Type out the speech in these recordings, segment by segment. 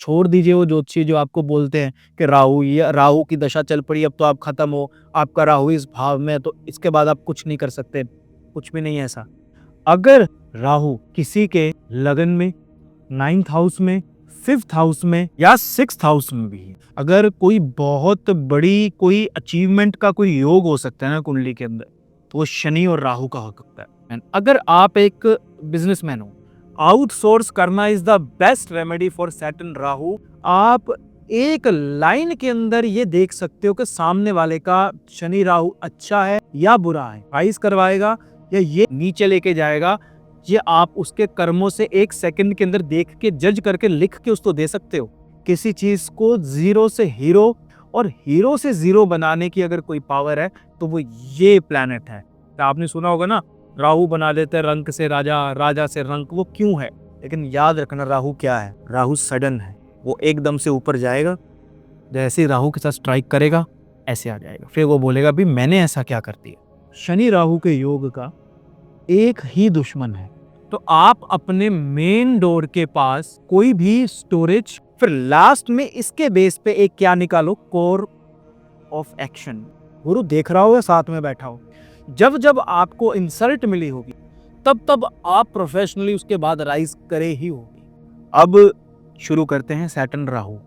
छोड़ दीजिए वो ज्योतिषी जो आपको बोलते हैं कि राहु की दशा चल पड़ी, अब तो आप खत्म हो, आपका राहु इस भाव में है तो इसके बाद आप कुछ नहीं कर सकते। कुछ भी नहीं है ऐसा। अगर राहु किसी के लगन में, 9th हाउस में, 5th हाउस में या 6th हाउस में भी है, अगर कोई बहुत बड़ी कोई अचीवमेंट का कोई योग हो सकता है ना कुंडली के अंदर, तो वो शनि और राहु का हो सकता है। And अगर आप एक बिजनेसमैन हो, आउटसोर्स करना is the best remedy for Saturn Rahu. आप एक लाइन के अंदर ये देख सकते हो कि सामने वाले का शनि राहु अच्छा है या बुरा है, राइज करवाएगा या ये नीचे लेके जाएगा, ये आप उसके कर्मों से 1 सेकंड के अंदर देख के, जज करके, लिख के उसको दे सकते हो। किसी चीज को जीरो से हीरो और हीरो से जीरो बनाने की अगर कोई पावर है तो वो ये प्लैनेट है। तो आपने सुना होगा ना, राहु बना देते हैं रंक से राजा, राजा से रंक। वो क्यों है? लेकिन याद रखना राहु क्या है, राहु सडन है, वो एकदम से ऊपर जाएगा, जैसे ही राहु के साथ स्ट्राइक करेगा ऐसे आ जाएगा, फिर वो बोलेगा भी मैंने ऐसा क्या कर दिया। शनि राहु के योग का एक ही दुश्मन है, तो आप अपने मेन डोर के पास कोई भी स्टोरेज, फिर लास्ट में इसके बेस पे एक क्या निकालो, कोर ऑफ एक्शन। गुरु देख रहा हो या साथ में बैठा हो, जब जब आपको इंसल्ट मिली होगी तब तब आप प्रोफेशनली उसके बाद राइज करे ही होगी। अब शुरू करते हैं सैटर्न राहु।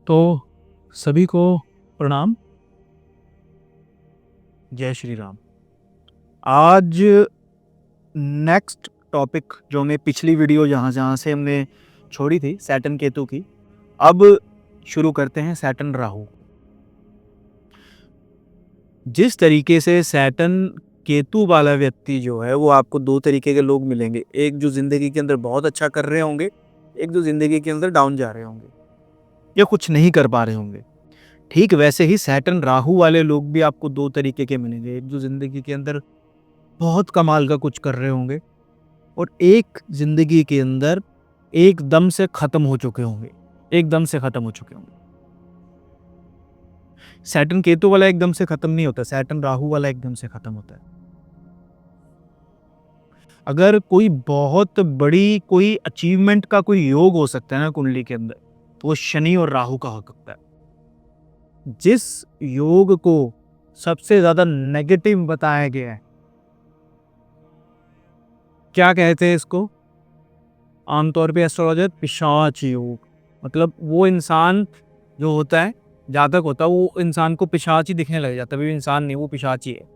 तो सभी को प्रणाम, जय श्री राम। आज नेक्स्ट टॉपिक जो मैं पिछली वीडियो जहाँ से हमने छोड़ी थी सैटर्न केतु की, अब शुरू करते हैं सैटर्न राहु। जिस तरीके से सैटर्न केतु वाला व्यक्ति जो है, वो आपको 2 तरीके के लोग मिलेंगे। एक जो जिंदगी के अंदर बहुत अच्छा कर रहे होंगे, एक जो जिंदगी के अंदर डाउन जा रहे होंगे या कुछ नहीं कर पा रहे होंगे। ठीक वैसे ही सैटर्न राहु वाले लोग भी आपको 2 तरीके के मिलेंगे। एक जो जिंदगी के अंदर बहुत कमाल का कुछ कर रहे होंगे और एक जिंदगी के अंदर एकदम से खत्म हो चुके होंगे, एकदम से खत्म हो चुके होंगे। सैटर्न केतु वाला एकदम से खत्म नहीं होता, सैटर्न राहु वाला एकदम से खत्म होता है। अगर कोई बहुत बड़ी कोई अचीवमेंट का कोई योग हो सकता है ना कुंडली के अंदर, तो वो शनि और राहु का हो सकता है। जिस योग को सबसे ज्यादा नेगेटिव बताया गया है, क्या कहते हैं इसको आमतौर पे एस्ट्रोलॉजर, पिशाच योग। मतलब वो इंसान जो होता है, जातक होता है, वो इंसान को पिशाच ही दिखने लग जाता है, वो इंसान नहीं, वो पिशाच ही है।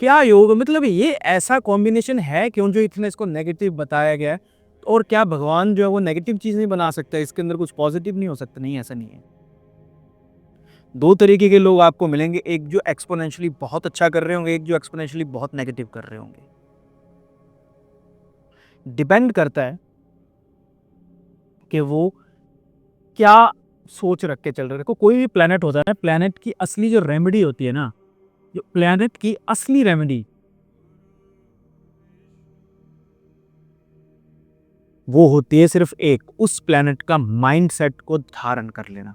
क्या योग, मतलब ये ऐसा कॉम्बिनेशन है क्यों जो इतना इसको नेगेटिव बताया गया है? और क्या भगवान जो है वो नेगेटिव चीज नहीं बना सकता, इसके अंदर कुछ पॉजिटिव नहीं हो सकता? नहीं, ऐसा नहीं है। 2 तरीके के लोग आपको मिलेंगे, एक जो एक्सपोनेंशियली बहुत अच्छा कर रहे होंगे, एक जो एक्सपोनेंशियली बहुत नेगेटिव कर रहे होंगे। डिपेंड करता है कि वो क्या सोच रख के चल रहे हैं। कोई भी प्लेनेट होता है ना, प्लेनेट की असली जो रेमेडी होती है ना, जो प्लेनेट की असली रेमेडी, वो होती है सिर्फ एक, उस प्लेनेट का माइंडसेट को धारण कर लेना।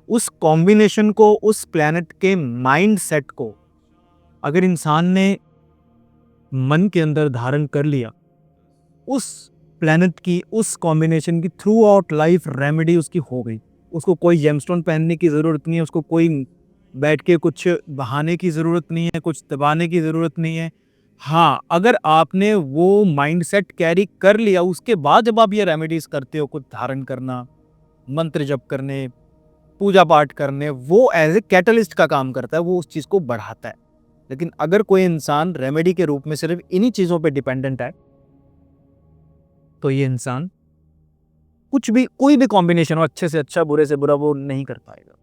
उस कॉम्बिनेशन को, उस प्लेनेट के माइंडसेट को अगर इंसान ने मन के अंदर धारण कर लिया, उस प्लेनेट की, उस कॉम्बिनेशन की थ्रू आउट लाइफ रेमेडी उसकी हो गई। उसको कोई जेमस्टोन पहनने की जरूरत नहीं है, उसको कोई बैठ के कुछ बहाने की जरूरत नहीं है, कुछ दबाने की जरूरत नहीं है। हाँ, अगर आपने वो माइंडसेट कैरी कर लिया, उसके बाद जब आप ये रेमेडीज करते हो, कुछ धारण करना, मंत्र जप करने, पूजा पाठ करने, वो एज ए कैटलिस्ट का काम करता है, वो उस चीज को बढ़ाता है। लेकिन अगर कोई इंसान रेमेडी के रूप में सिर्फ इन्हीं चीजों पे डिपेंडेंट है, तो ये इंसान कुछ भी, कोई भी कॉम्बिनेशन हो, अच्छे से अच्छा बुरे से बुरा, वो नहीं कर पाएगा।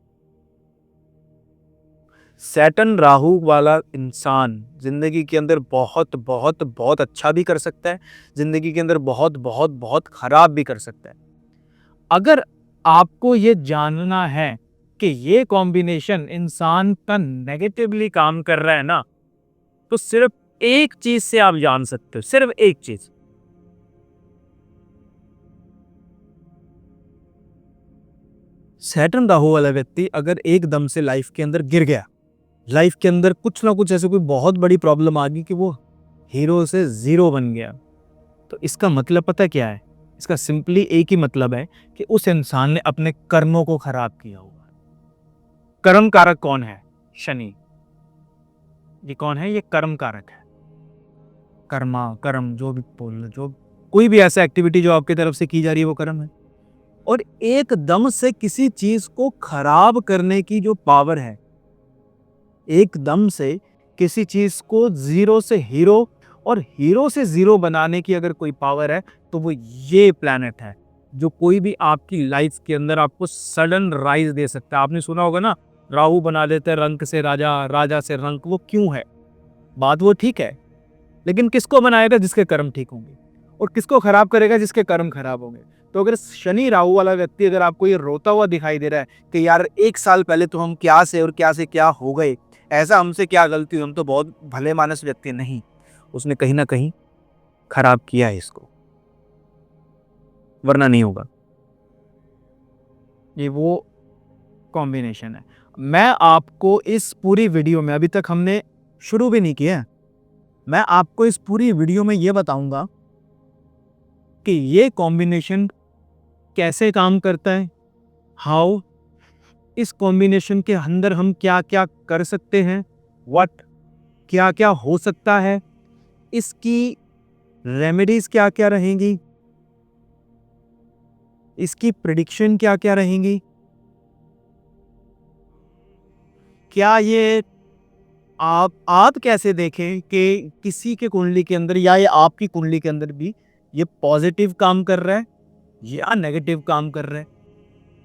सैटर्न राहु वाला इंसान जिंदगी के अंदर बहुत बहुत बहुत अच्छा भी कर सकता है, जिंदगी के अंदर बहुत बहुत बहुत खराब भी कर सकता है। अगर आपको ये जानना है कि ये कॉम्बिनेशन इंसान का नेगेटिवली काम कर रहा है ना, तो सिर्फ एक चीज से आप जान सकते हो, सिर्फ एक चीज। सैटर्न राहु वाला व्यक्ति अगर एकदम से लाइफ के अंदर गिर गया, लाइफ के अंदर कुछ ना कुछ ऐसे कोई बहुत बड़ी प्रॉब्लम आ गई कि वो हीरो से जीरो बन गया, तो इसका मतलब पता क्या है? इसका सिंपली एक ही मतलब है कि उस इंसान ने अपने कर्मों को खराब किया हुआ है। कर्म कारक कौन है? शनि। ये कौन है? ये कर्म कारक है। कर्मा, कर्म, जो भी बोल, जो कोई भी ऐसा एक्टिविटी जो आपकी तरफ से की जा रही है वो कर्म है। और एकदम से किसी चीज को खराब करने की जो पावर है, एकदम से किसी चीज को जीरो से हीरो और हीरो से जीरो बनाने की अगर कोई पावर है, तो वो ये प्लैनेट है, जो कोई भी आपकी लाइफ के अंदर आपको सडन राइज दे सकता है। आपने सुना होगा ना, राहु बना देते हैं रंक से राजा, राजा से रंक। वो क्यों है? बात वो ठीक है, लेकिन किसको बनाएगा? जिसके कर्म ठीक होंगे। और किसको खराब करेगा? जिसके कर्म खराब होंगे। तो अगर शनि राहु वाला व्यक्ति, अगर आपको ये रोता हुआ दिखाई दे रहा है कि यार 1 साल पहले तो हम क्या से और क्या से क्या हो गए, ऐसा हमसे क्या गलती हुई, हम तो बहुत भले मानस व्यक्ति, नहीं, उसने कहीं ना कहीं खराब किया है इसको, वरना नहीं होगा। ये वो कॉम्बिनेशन है। मैं आपको इस पूरी वीडियो में, अभी तक हमने शुरू भी नहीं किया है, मैं आपको इस पूरी वीडियो में ये बताऊंगा कि ये कॉम्बिनेशन कैसे काम करता है, हाउ, इस कॉम्बिनेशन के अंदर हम क्या क्या कर सकते हैं, व्हाट, क्या क्या हो सकता है, इसकी रेमेडीज क्या क्या रहेंगी, इसकी प्रिडिक्शन क्या क्या रहेंगी, क्या ये आप कैसे देखें कि किसी के कुंडली के अंदर या ये आपकी कुंडली के अंदर भी ये पॉजिटिव काम कर रहा है या नेगेटिव काम कर रहा है।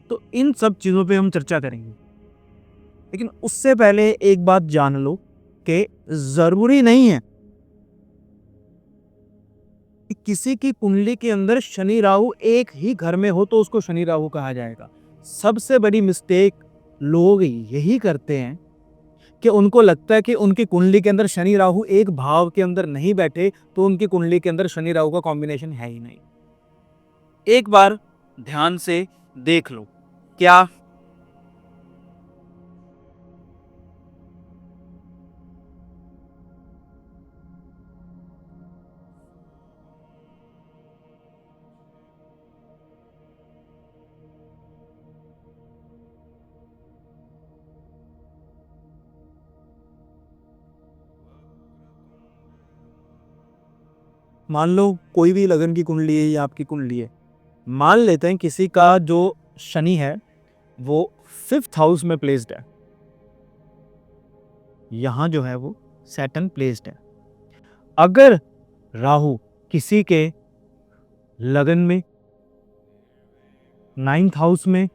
तो इन सब चीजों पे हम चर्चा करेंगे। लेकिन उससे पहले एक बात जान लो कि जरूरी नहीं है कि किसी की कुंडली के अंदर शनि राहु एक ही घर में हो तो उसको शनि राहु कहा जाएगा। सबसे बड़ी मिस्टेक लोग यही करते हैं कि उनको लगता है कि उनकी कुंडली के अंदर शनि राहु एक भाव के अंदर नहीं बैठे तो उनकी कुंडली के अंदर शनि राहु का कॉम्बिनेशन है ही नहीं। एक बार ध्यान से देख लो। क्या मान लो कोई भी लगन की कुंडली है या आपकी कुंडली है, मान लेते हैं किसी का जो शनि है वो 5th हाउस में प्लेस्ड है, यहां जो है वो सैटर्न प्लेस्ड है। अगर राहु किसी के लगन में 9th हाउस में,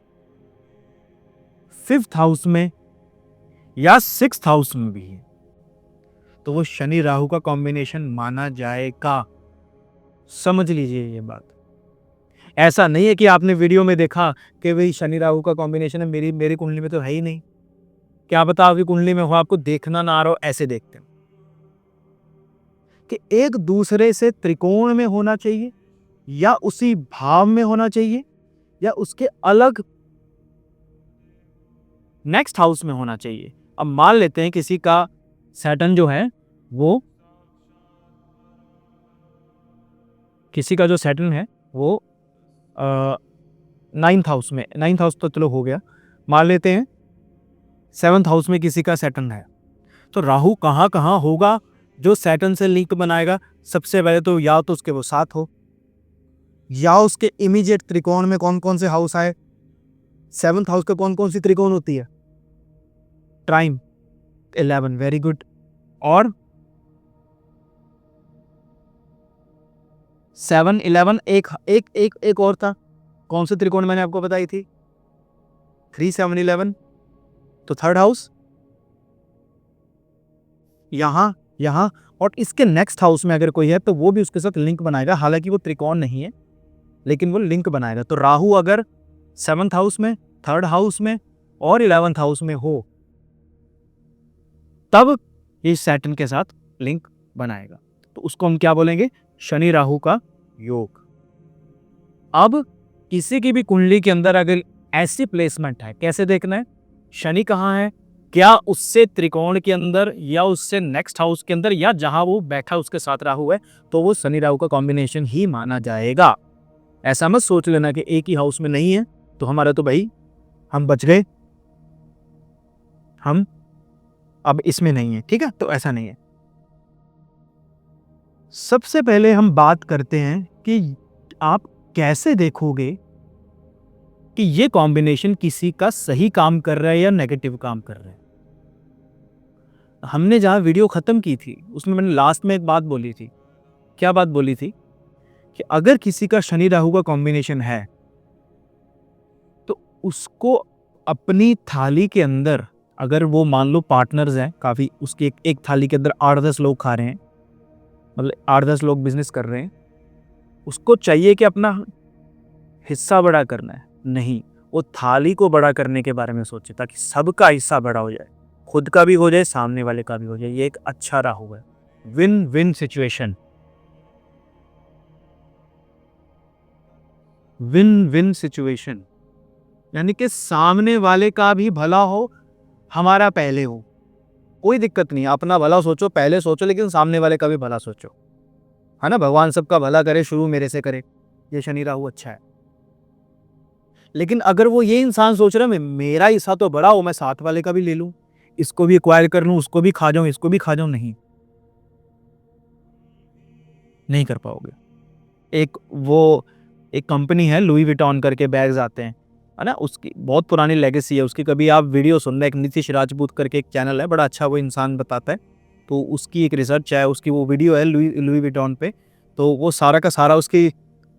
5th हाउस में या 6th हाउस में भी है, तो वो शनि राहु का कॉम्बिनेशन माना जाएगा। समझ लीजिए ये बात। ऐसा नहीं है कि आपने वीडियो में देखा कि भाई शनि राहु का कॉम्बिनेशन है, मेरी मेरी कुंडली में तो है ही नहीं, क्या पता आपकी कुंडली में हो, आपको देखना ना आ रहा हो। ऐसे देखते हैं कि एक दूसरे से त्रिकोण में होना चाहिए या उसी भाव में होना चाहिए या उसके अलग नेक्स्ट हाउस में होना चाहिए। अब मान लेते हैं किसी का सैटर्न जो है वो, किसी का जो सैटर्न है वो 9th हाउस में, 9th हाउस तो चलो हो गया, मान लेते हैं 7th हाउस में किसी का सैटर्न है, तो राहु कहाँ कहाँ होगा जो सैटर्न से लिंक बनाएगा? सबसे पहले तो या तो उसके वो साथ हो, या उसके इमीडिएट त्रिकोण में कौन कौन से हाउस आए। 7th हाउस का कौन कौन सी त्रिकोण होती है? ट्राइम, 11, वेरी गुड। और 7 11 एक एक एक एक और था, कौन सी त्रिकोण मैंने आपको बताई थी? 3 7 11, तो थर्ड हाउस यहाँ यहाँ, और इसके नेक्स्ट हाउस में अगर कोई है तो वो भी उसके साथ लिंक बनाएगा, हालांकि वो त्रिकोण नहीं है लेकिन वो लिंक बनाएगा। तो राहु अगर 7th हाउस में, थर्ड हाउस में और 11th हाउस में हो तब ये सैटर्न के साथ लिंक बनाएगा, तो उसको हम क्या बोलेंगे? शनि राहु का योग। अब किसी की भी कुंडली के अंदर अगर ऐसी प्लेसमेंट है, कैसे देखना है? शनि कहाँ है, क्या उससे त्रिकोण के अंदर या उससे नेक्स्ट हाउस के अंदर या जहां वो बैठा उसके साथ राहु है, तो वो शनि राहु का कॉम्बिनेशन ही माना जाएगा। ऐसा मत सोच लेना कि एक ही हाउस में नहीं है तो हमारा तो भाई हम बच गए, हम अब इसमें नहीं है, ठीक है? तो ऐसा नहीं है। सबसे पहले हम बात करते हैं कि आप कैसे देखोगे कि ये कॉम्बिनेशन किसी का सही काम कर रहा है या नेगेटिव काम कर रहा है। हमने जहां वीडियो खत्म की थी उसमें मैंने लास्ट में एक बात बोली थी। क्या बात बोली थी? कि अगर किसी का शनि राहु का कॉम्बिनेशन है तो उसको अपनी थाली के अंदर, अगर वो मान लो पार्टनर्स हैं काफी, उसकी एक थाली के अंदर 8-10 लोग खा रहे हैं, मतलब 8-10 लोग बिजनेस कर रहे हैं, उसको चाहिए कि अपना हिस्सा बड़ा करना है, नहीं, वो थाली को बड़ा करने के बारे में सोचे ताकि सबका हिस्सा बड़ा हो जाए, खुद का भी हो जाए, सामने वाले का भी हो जाए। ये एक अच्छा राहु है, win win situation, win win situation, यानी कि सामने वाले का भी भला हो, हमारा पहले हो, कोई दिक्कत नहीं, अपना भला सोचो, पहले सोचो, लेकिन सामने वाले का भी भला सोचो, है ना? भगवान सबका भला करे, शुरू मेरे से करे, ये शनि राहु अच्छा है। लेकिन अगर वो ये इंसान सोच रहा है मेरा हिस्सा तो बड़ा हो, मैं साथ वाले का भी ले लूं, इसको भी एक्वायर कर लूं, उसको भी खा जाऊं, इसको भी खा जाऊं, नहीं कर पाओगे। एक कंपनी है लुई विटॉन करके, बैग्स आते हैं, है ना? उसकी बहुत पुरानी लेगेसी है उसकी, कभी आप वीडियो सुनना, एक नीतीश राजपूत करके एक चैनल है, बड़ा अच्छा वो इंसान बताता है, तो उसकी एक रिसर्च है, उसकी वो वीडियो है लुई विटॉन पे, तो वो सारा का सारा उसकी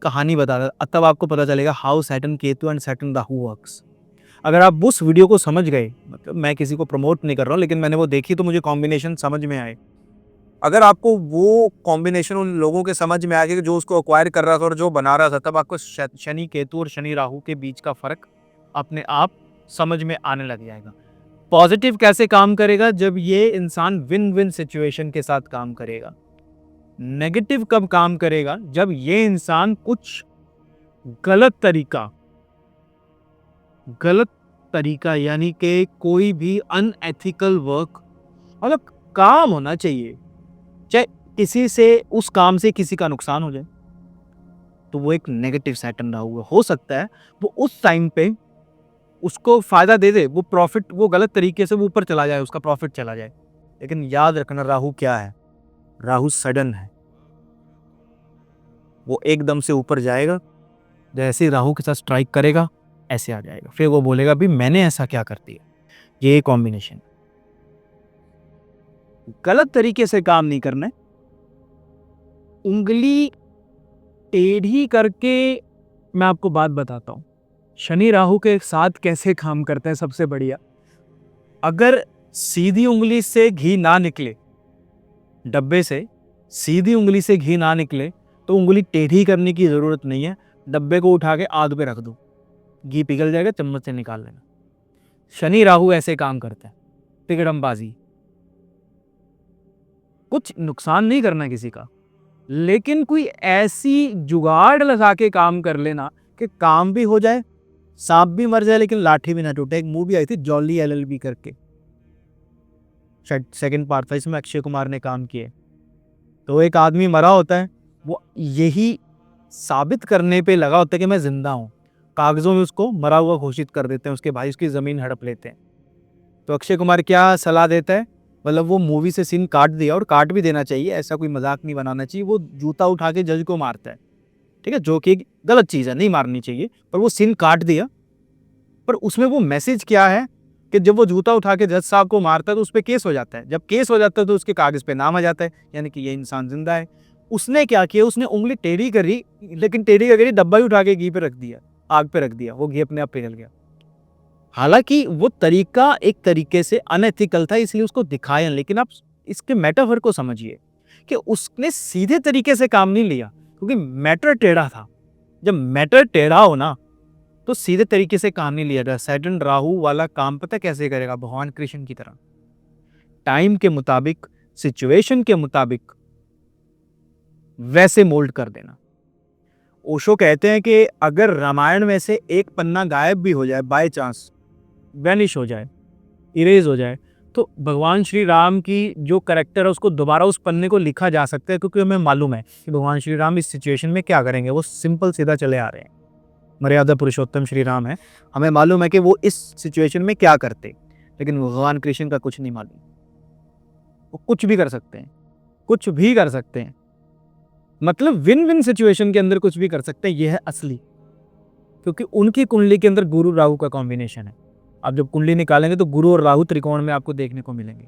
कहानी बताता है, तब आपको पता चलेगा how Saturn Ketu and Saturn Rahu works. अगर आप उस वीडियो को समझ गए, मतलब मैं किसी को प्रमोट नहीं कर रहा हूँ, लेकिन मैंने वो देखी तो मुझे कॉम्बिनेशन समझ में आए। अगर आपको वो कॉम्बिनेशन उन लोगों के समझ में आ गया जो उसको एक्वायर कर रहा था और जो बना रहा था, तब आपको शनि केतु और शनि राहु के बीच का फर्क अपने आप समझ में आने लग जाएगा। पॉजिटिव कैसे काम करेगा? जब ये इंसान विन विन सिचुएशन के साथ काम करेगा। नेगेटिव कब काम करेगा? जब ये इंसान कुछ गलत तरीका यानी कि कोई भी अनएथिकल वर्क, मतलब काम होना चाहिए, चाहे किसी से उस काम से किसी का नुकसान हो जाए, तो वो एक नेगेटिव सैटर्न राहु हो सकता है, वो उस टाइम पे उसको फायदा दे दे, वो प्रॉफिट, वो गलत तरीके से वो ऊपर चला जाए, उसका प्रॉफिट चला जाए। लेकिन याद रखना राहु क्या है? राहु सडन है, वो एकदम से ऊपर जाएगा, जैसे ही राहु के साथ स्ट्राइक करेगा ऐसे आ जाएगा, फिर वो बोलेगा भी मैंने ऐसा क्या कर दिया। ये कॉम्बिनेशन गलत तरीके से काम नहीं करना है, उंगली टेढ़ी करके। मैं आपको बात बताता हूं शनि राहु के साथ कैसे काम करते हैं। सबसे बढ़िया, अगर सीधी उंगली से घी ना निकले, डब्बे से सीधी उंगली से घी ना निकले, तो उंगली टेढ़ी करने की जरूरत नहीं है, डब्बे को उठा के आध पे रख दो, घी पिघल जाएगा, चम्मच से निकाल लेना। शनि राहु ऐसे काम करते हैं, तिकड़मबाजी, कुछ नुकसान नहीं करना किसी का, लेकिन कोई ऐसी जुगाड़ लगा के काम कर लेना कि काम भी हो जाए, सांप भी मर जाए लेकिन लाठी भी ना टूटे। एक मूवी आई थी जॉली एलएलबी करके, शायद सेकंड पार्ट था, इसमें अक्षय कुमार ने काम किए। तो एक आदमी मरा होता है, वो यही साबित करने पे लगा होता है कि मैं जिंदा हूं, कागजों में उसको मरा हुआ घोषित कर देते हैं, उसके भाई उसकी जमीन हड़प लेते हैं। तो अक्षय कुमार क्या सलाह देता है, मतलब वो मूवी से सीन काट दिया, और काट भी देना चाहिए, ऐसा कोई मजाक नहीं बनाना चाहिए। वो जूता उठा के जज को मारता है, ठीक है, जो कि गलत चीज़ है, नहीं मारनी चाहिए, पर वो सीन काट दिया। पर उसमें वो मैसेज क्या है कि जब वो जूता उठा के जज साहब को मारता है तो उस पर केस हो जाता है, जब केस हो जाता है तो उसके कागज पे नाम आ जाता है, यानी कि ये इंसान जिंदा है। उसने क्या किया, उसने उंगली टेढ़ी करी, लेकिन टेढ़ी क्या करी, डब्बा ही उठा के घी पे रख दिया, आग पे रख दिया, वो घी अपने आप पिघल गया। हालांकि वो तरीका एक तरीके से अनएथिकल था, इसलिए उसको दिखाया, लेकिन आप इसके मेटाफर को समझिए कि उसने सीधे तरीके से काम नहीं लिया, क्योंकि मैटर टेढ़ा था। जब मैटर टेढ़ा हो ना, तो सीधे तरीके से काम नहीं लिया जाता। सैटर्न राहु वाला काम पता कैसे करेगा, भगवान कृष्ण की तरह, टाइम के मुताबिक, सिचुएशन के मुताबिक वैसे मोल्ड कर देना। ओशो कहते हैं कि अगर रामायण में से एक पन्ना गायब भी हो जाए, बाय चांस वैनिश हो जाए, इरेज हो जाए, तो भगवान श्री राम की जो कैरेक्टर है उसको दोबारा उस पन्ने को लिखा जा सकता है, क्योंकि हमें मालूम है कि भगवान श्री राम इस सिचुएशन में क्या करेंगे। वो सिंपल सीधा चले आ रहे हैं, मर्यादा पुरुषोत्तम श्री राम है, हमें मालूम है कि वो इस सिचुएशन में क्या करते, लेकिन भगवान कृष्ण का कुछ नहीं मालूम। वो कुछ भी कर सकते हैं, कुछ भी कर सकते हैं, मतलब विन विन सिचुएशन के अंदर कुछ भी कर सकते हैं। यह है असली, क्योंकि उनकी कुंडली के अंदर गुरु राहु का कॉम्बिनेशन है। आप जब कुंडली निकालेंगे तो गुरु और राहु त्रिकोण में आपको देखने को मिलेंगे।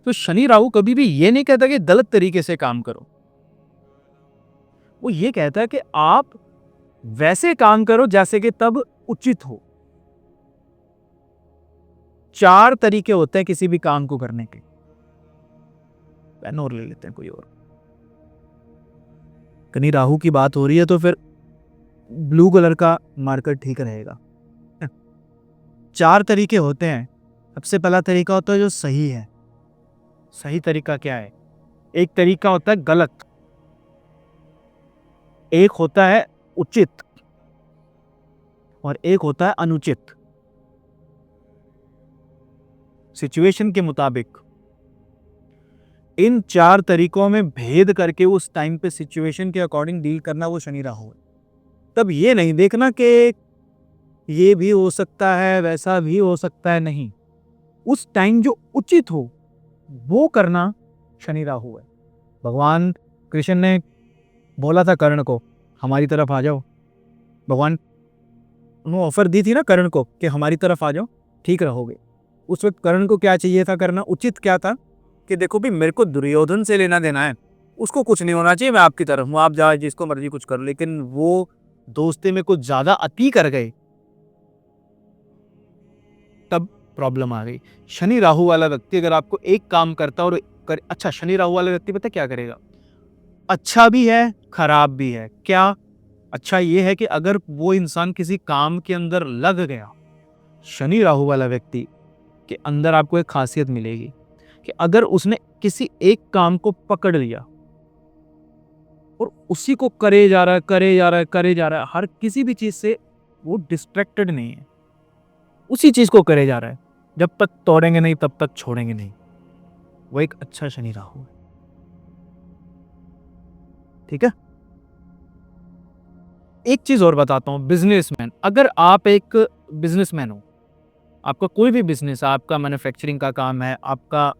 तो शनि राहु कभी भी ये नहीं कहता कि गलत तरीके से काम करो, वो ये कहता है कि आप वैसे काम करो जैसे कि तब उचित हो। 4 तरीके होते हैं किसी भी काम को करने के। पेन और ले लेते हैं कोई और। कहीं राहु की बात हो रही है तो फिर ब्लू कलर का मार्कर ठीक रहेगा। 4 तरीके होते हैं। सबसे पहला तरीका होता है जो सही है। सही तरीका क्या है? एक तरीका होता है गलत, एक होता है उचित, और एक होता है अनुचित। सिचुएशन के मुताबिक इन 4 तरीकों में भेद करके उस टाइम पे सिचुएशन के अकॉर्डिंग डील करना, वो शनि राहु है। तब ये नहीं देखना कि ये भी हो सकता है, वैसा भी हो सकता है, नहीं। उस टाइम जो उचित हो वो करना शनि राहु है। भगवान कृष्ण ने बोला था कर्ण को, हमारी तरफ आ जाओ। भगवान ने ऑफर दी थी ना कर्ण को कि हमारी तरफ आ जाओ, ठीक रहोगे। उस वक्त कर्ण को क्या चाहिए था करना? उचित क्या था कि देखो भी, मेरे को दुर्योधन से लेना देना है, उसको कुछ नहीं होना चाहिए, मैं आपकी तरफ हूं, आप जाओ जिसको मर्जी कुछ करो। लेकिन वो दोस्ती में कुछ ज्यादा अति कर गए, तब प्रॉब्लम आ गई। शनि राहु वाला व्यक्ति अगर आपको एक काम करता और अच्छा, शनि राहु वाला व्यक्ति पता क्या करेगा? अच्छा भी है, खराब भी है। क्या? अच्छा ये है कि अगर वो इंसान किसी काम के अंदर लग गया, शनि राहु वाला व्यक्ति के अंदर आपको एक खासियत मिलेगी कि अगर उसने किसी एक काम को पकड़ लिया और उसी को करे जा रहा है, करे जा रहा है, करे जा रहा है, हर किसी भी चीज से वो डिस्ट्रैक्टेड नहीं है, उसी चीज को करे जा रहा है, जब तक तोड़ेंगे नहीं तब तक छोड़ेंगे नहीं, वो एक अच्छा शनि राहु है। ठीक है। एक चीज और बताता हूं, बिजनेसमैन, अगर आप एक बिजनेसमैन हो, आपका कोई भी बिजनेस है, आपका मैन्युफैक्चरिंग का काम है, आपका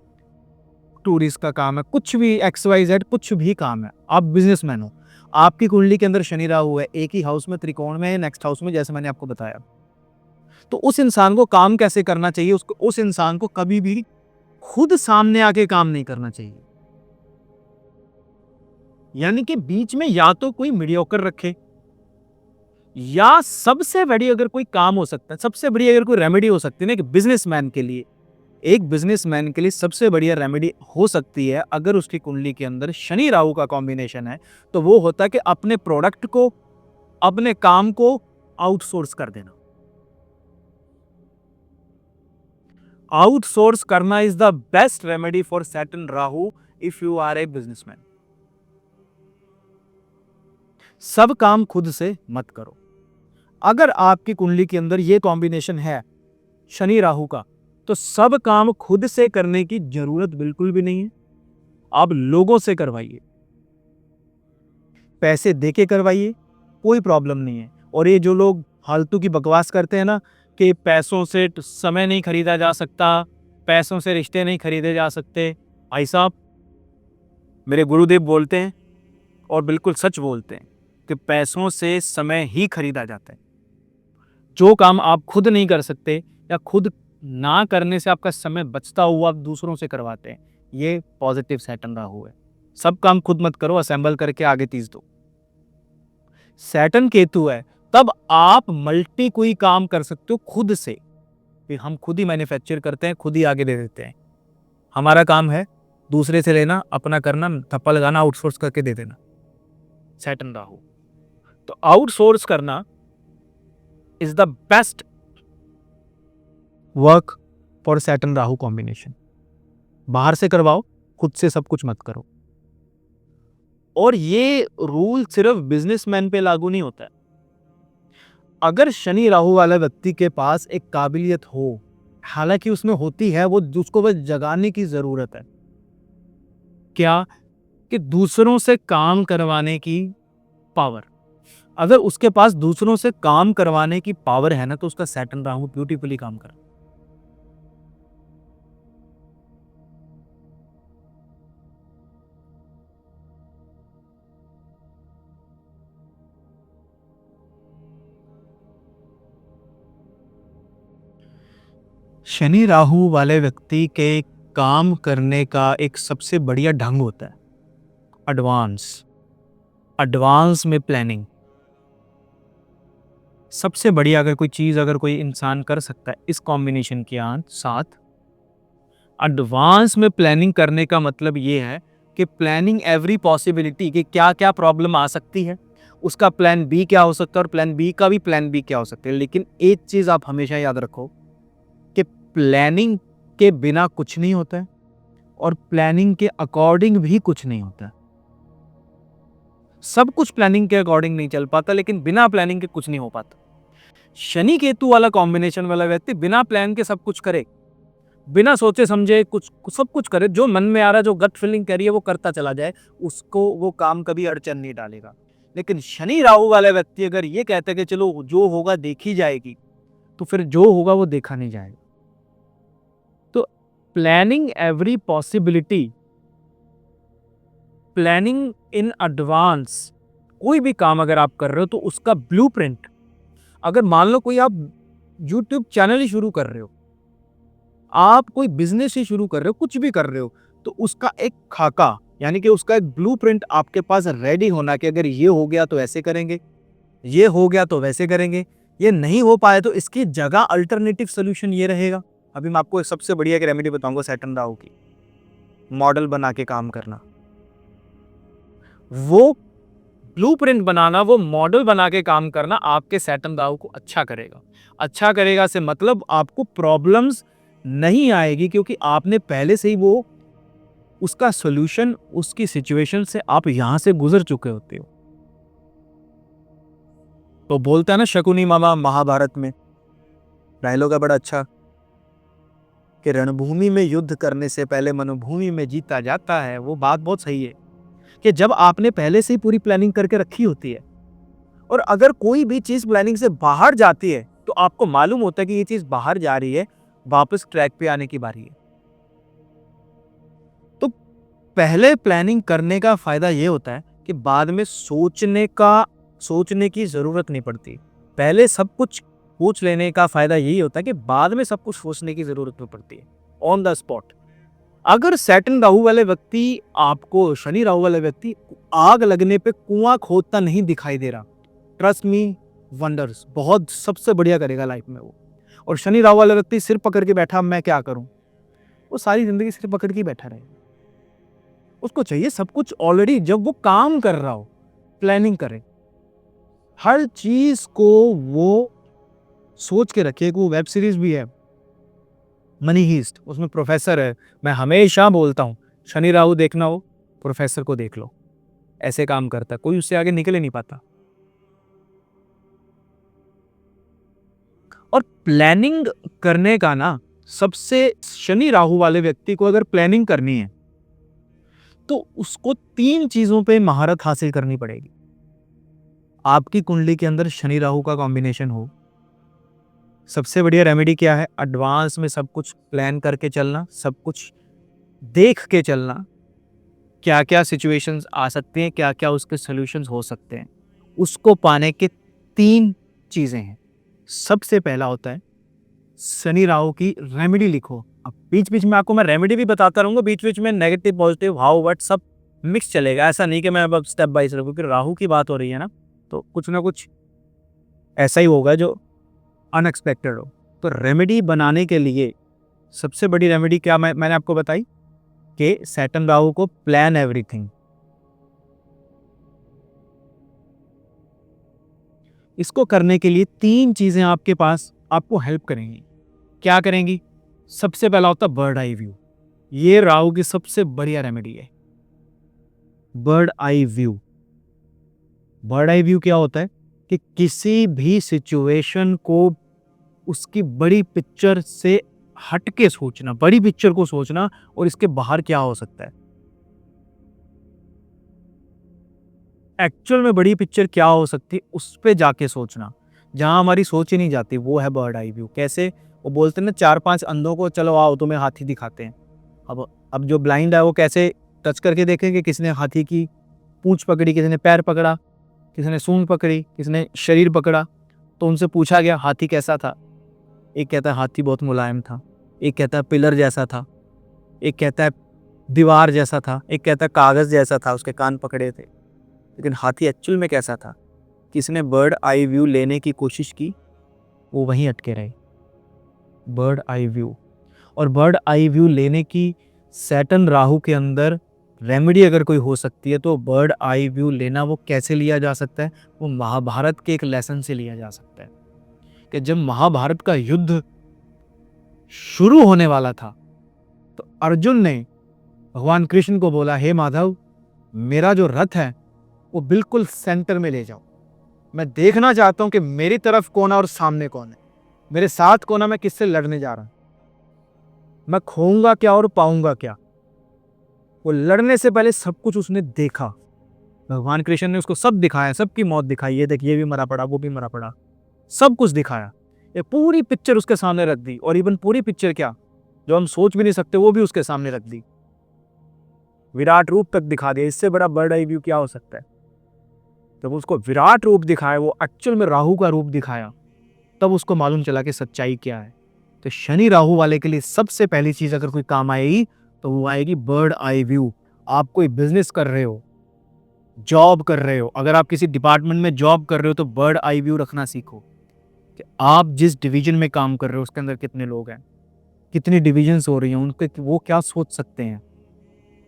टूरिस्ट का काम है, कुछ भी XYZ कुछ भी काम है, आप बिजनेसमैन हो, आपकी कुंडली के अंदर शनि राहु है, एक ही हाउस में, त्रिकोण में, नेक्स्ट हाउस में, जैसे मैंने आपको बताया, तो उस इंसान को काम कैसे करना चाहिए? उसको, उस इंसान को कभी भी खुद सामने आके काम नहीं करना चाहिए। यानी कि बीच में या तो कोई मीडियोकर रखे, या सबसे बड़ी अगर कोई काम हो सकता है, सबसे बड़ी अगर कोई रेमेडी हो सकती है ना कि बिजनेसमैन के लिए, एक बिजनेसमैन के लिए सबसे बढ़िया रेमेडी हो सकती है, अगर उसकी कुंडली के अंदर शनि राहु का कॉम्बिनेशन है, तो वो होता है कि अपने प्रोडक्ट को, अपने काम को आउटसोर्स कर देना। आउटसोर्स करना is the best remedy for Saturn Rahu if you are a businessman. सब काम खुद से मत करो। अगर आपकी कुंडली के अंदर यह कॉम्बिनेशन है शनि राहु का, तो सब काम खुद से करने की जरूरत बिल्कुल भी नहीं है। आप लोगों से करवाइए, पैसे देके करवाइए, कोई प्रॉब्लम नहीं है। और ये जो लोग फालतू की बकवास करते हैं ना कि पैसों से समय नहीं खरीदा जा सकता, पैसों से रिश्ते नहीं खरीदे जा सकते, भाई साहब, मेरे गुरुदेव बोलते हैं और बिल्कुल सच बोलते हैं कि पैसों से समय ही खरीदा जाता है। जो काम आप खुद नहीं कर सकते या खुद ना करने से आपका समय बचता हुआ आप दूसरों से करवाते हैं, ये पॉजिटिव सैटर्न राहु है। सब काम खुद मत करो, असेंबल करके आगे तीस दो। सैटर्न केतु है, तब आप मल्टी कोई काम कर सकते हो खुद से। फिर हम खुद ही मैन्युफैक्चर करते हैं, खुद ही आगे दे देते हैं। हमारा काम है दूसरे से लेना, अपना करना, थप्पा लगाना, आउटसोर्स करके दे देना। सैटर्न राहु, तो आउटसोर्स करना is the best work for Saturn Rahu combination. बाहर से करवाओ, खुद से सब कुछ मत करो। और ये रूल सिर्फ बिजनेसमैन पे लागू नहीं होता है। अगर शनि राहु वाला व्यक्ति के पास एक काबिलियत हो, हालांकि उसमें होती है, वो उसको बस जगाने की जरूरत है। क्या? कि दूसरों से काम करवाने की पावर। अगर उसके पास दूसरों से काम करवाने की पावर है ना, तो उसका सैटर्न राहु ब्यूटीफुली काम कर। शनि राहु वाले व्यक्ति के काम करने का एक सबसे बढ़िया ढंग होता है एडवांस में प्लानिंग। सबसे बढ़िया अगर कोई चीज अगर कोई इंसान कर सकता है इस कॉम्बिनेशन के साथ, एडवांस में प्लानिंग करने का मतलब ये है कि प्लानिंग एवरी पॉसिबिलिटी कि क्या क्या प्रॉब्लम आ सकती है, उसका प्लान बी क्या हो सकता है और प्लान बी का भी प्लान बी क्या हो सकता है। लेकिन एक चीज आप हमेशा याद रखो कि प्लानिंग के बिना कुछ नहीं होता है और प्लानिंग के अकॉर्डिंग भी कुछ नहीं होता। सब कुछ प्लानिंग के अकॉर्डिंग नहीं चल पाता, लेकिन बिना प्लानिंग के कुछ नहीं हो पाता। शनि केतु वाला कॉम्बिनेशन वाला व्यक्ति बिना प्लान के सब कुछ करे, बिना सोचे समझे कुछ सब कुछ करे, जो मन में आ रहा है, जो गट फीलिंग कह रही है वो करता चला जाए, उसको वो काम कभी अड़चन नहीं डालेगा। लेकिन शनि राहु वाला व्यक्ति अगर ये कहते हैं कि चलो जो होगा देखी जाएगी, तो फिर जो होगा वो देखा नहीं जाएगा। तो planning every possibility, planning in advance, कोई भी काम अगर आप कर रहे हो तो उसका ब्लूप्रिंट, अगर मान लो कोई आप यूट्यूब चैनल ही शुरू कर रहे हो, आप कोई बिजनेस ही शुरू कर रहे हो, कुछ भी कर रहे हो, तो उसका एक खाका यानी कि उसका एक ब्लूप्रिंट आपके पास रेडी होना कि अगर ये हो गया तो ऐसे करेंगे, ये हो गया तो वैसे करेंगे, ये नहीं हो पाए तो इसकी जगह अल्टरनेटिव सोल्यूशन ये रहेगा। अभी मैं आपको एक सबसे बढ़िया एक रेमेडी बताऊंगा सैटर्न राहु की, मॉडल बना के काम करना। वो ब्लूप्रिंट बनाना, वो मॉडल बना के काम करना आपके सैटर्न राहु को अच्छा करेगा। अच्छा करेगा से मतलब आपको प्रॉब्लम्स नहीं आएगी, क्योंकि आपने पहले से ही वो उसका सॉल्यूशन, उसकी सिचुएशन से आप यहां से गुजर चुके होते हो। तो बोलता है ना शकुनी मामा महाभारत में, डायलॉग है बड़ा अच्छा कि रणभूमि में युद्ध करने से पहले मनोभूमि में जीता जाता है। वो बात बहुत सही है कि जब आपने पहले से ही पूरी प्लानिंग करके रखी होती है और अगर कोई भी चीज प्लानिंग से बाहर जाती है तो आपको मालूम होता है कि ये चीज बाहर जा रही है, वापस ट्रैक पे आने की बारी है। तो पहले प्लानिंग करने का फायदा ये होता है कि बाद में सोचने की जरूरत नहीं पड़ती। पहले सब कुछ पूछ लेने का फायदा यही होता है कि बाद में सब कुछ सोचने की जरूरत नहीं पड़ती है, ऑन द स्पॉट। अगर सैटर्न राहु वाले व्यक्ति आपको, शनि राहु वाले व्यक्ति आग लगने पे कुआं खोदता नहीं दिखाई दे रहा, ट्रस्ट मी, वंडर्स बहुत सबसे बढ़िया करेगा लाइफ में वो। और शनि राहु वाला व्यक्ति सिर पकड़ के बैठा, मैं क्या करूं, वो सारी जिंदगी सिर पकड़ के बैठा रहे। उसको चाहिए सब कुछ ऑलरेडी, जब वो काम कर रहा हो प्लानिंग करे, हर चीज को वो सोच के रखे। वो वेब सीरीज भी है मनी हीस्ट, उसमें प्रोफेसर है। मैं हमेशा बोलता हूं शनि राहु देखना हो, प्रोफेसर को देख लो, ऐसे काम करता है, कोई उससे आगे निकल ही नहीं पाता। और प्लानिंग करने का ना, सबसे शनि राहु वाले व्यक्ति को अगर प्लानिंग करनी है तो उसको 3 चीजों पे महारत हासिल करनी पड़ेगी। आपकी कुंडली के अंदर शनि राहु का कॉम्बिनेशन हो, सबसे बढ़िया रेमेडी क्या है, एडवांस में सब कुछ प्लान करके चलना, सब कुछ देख के चलना, क्या क्या सिचुएशंस आ सकते हैं, क्या क्या उसके सॉल्यूशंस हो सकते हैं। उसको पाने के 3 चीजें हैं। सबसे पहला होता है शनि राहु की रेमेडी लिखो। अब बीच बीच में आपको मैं रेमेडी भी बताता रहूंगा, बीच बीच में नेगेटिव पॉजिटिव हाउ व्हाट सब मिक्स चलेगा, ऐसा नहीं कि मैं अब स्टेप बाय स्टेप, क्योंकि राहु की बात हो रही है ना, तो कुछ ना कुछ ऐसा ही होगा जो अनएक्सपेक्टेड हो। तो रेमेडी बनाने के लिए सबसे बड़ी रेमेडी क्या मैंने आपको बताई कि सैटर्न राहु को प्लान एवरीथिंग। इसको करने के लिए 3 चीजें आपके पास आपको हेल्प करेंगी। क्या करेंगी? सबसे पहला होता है बर्ड आई व्यू। ये राहु की सबसे बढ़िया रेमेडी है, bird eye view. Bird eye view क्या होता है कि किसी भी सिचुएशन को उसकी बड़ी पिक्चर से हट के सोचना, बड़ी पिक्चर को सोचना और इसके बाहर क्या हो सकता है, एक्चुअल में बड़ी पिक्चर क्या हो सकती है उस पे जाके सोचना, जहां हमारी सोच ही नहीं जाती, वो है बर्ड आई व्यू। कैसे? वो बोलते हैं ना 4-5 अंधों को चलो आओ तुम्हें हाथी दिखाते हैं। अब जो ब्लाइंड है वो कैसे टच करके देखेंगे, किसने हाथी की पूंछ पकड़ी, किसने पैर पकड़ा, किसने सूंड पकड़ी, किसने शरीर पकड़ा। तो उनसे पूछा गया हाथी कैसा था, एक कहता है हाथी बहुत मुलायम था, एक कहता है पिलर जैसा था, एक कहता है दीवार जैसा था, एक कहता है कागज जैसा था, उसके कान पकड़े थे। लेकिन हाथी एक्चुअल में कैसा था? किसने बर्ड आई व्यू लेने की कोशिश की, वो वहीं अटके रहे। बर्ड आई व्यू, और बर्ड आई व्यू लेने की सैटर्न राहु के अंदर रेमेडी अगर कोई हो सकती है तो बर्ड आई व्यू लेना। वो कैसे लिया जा सकता है? वो महाभारत के एक लेसन से लिया जा सकता है कि जब महाभारत का युद्ध शुरू होने वाला था तो अर्जुन ने भगवान कृष्ण को बोला, हे माधव, मेरा जो रथ है वो बिल्कुल सेंटर में ले जाओ। मैं देखना चाहता हूं कि मेरी तरफ कौन है और सामने कौन है, मेरे साथ कौन है, मैं किससे लड़ने जा रहा हूं, मैं खोऊंगा क्या और पाऊंगा क्या। वो लड़ने से पहले सब कुछ उसने देखा। भगवान कृष्ण ने उसको सब दिखाया, सबकी मौत दिखाई, ये देख ये भी मरा पड़ा, वो भी मरा पड़ा, सब कुछ दिखाया। ये पूरी पिक्चर उसके सामने रख दी, और इवन पूरी पिक्चर क्या, जो हम सोच भी नहीं सकते वो भी उसके सामने रख दी। विराट रूप तक दिखा दिया। इससे बड़ा बर्ड आई व्यू क्या हो सकता है? जब उसको विराट रूप दिखाया, वो एक्चुअल में राहु का रूप दिखाया, तब उसको मालूम चला कि सच्चाई क्या है। तो शनि राहु वाले के लिए सबसे पहली चीज अगर कोई काम आएगी तो वो आएगी बर्ड आई व्यू। आप कोई बिजनेस कर रहे हो, जॉब कर रहे हो, अगर आप किसी डिपार्टमेंट में जॉब कर रहे हो तो बर्ड आई व्यू रखना सीखो कि आप जिस डिवीजन में काम कर रहे हो उसके अंदर कितने लोग हैं, कितनी डिविजन्स हो रही हैं, उनके वो क्या सोच सकते हैं,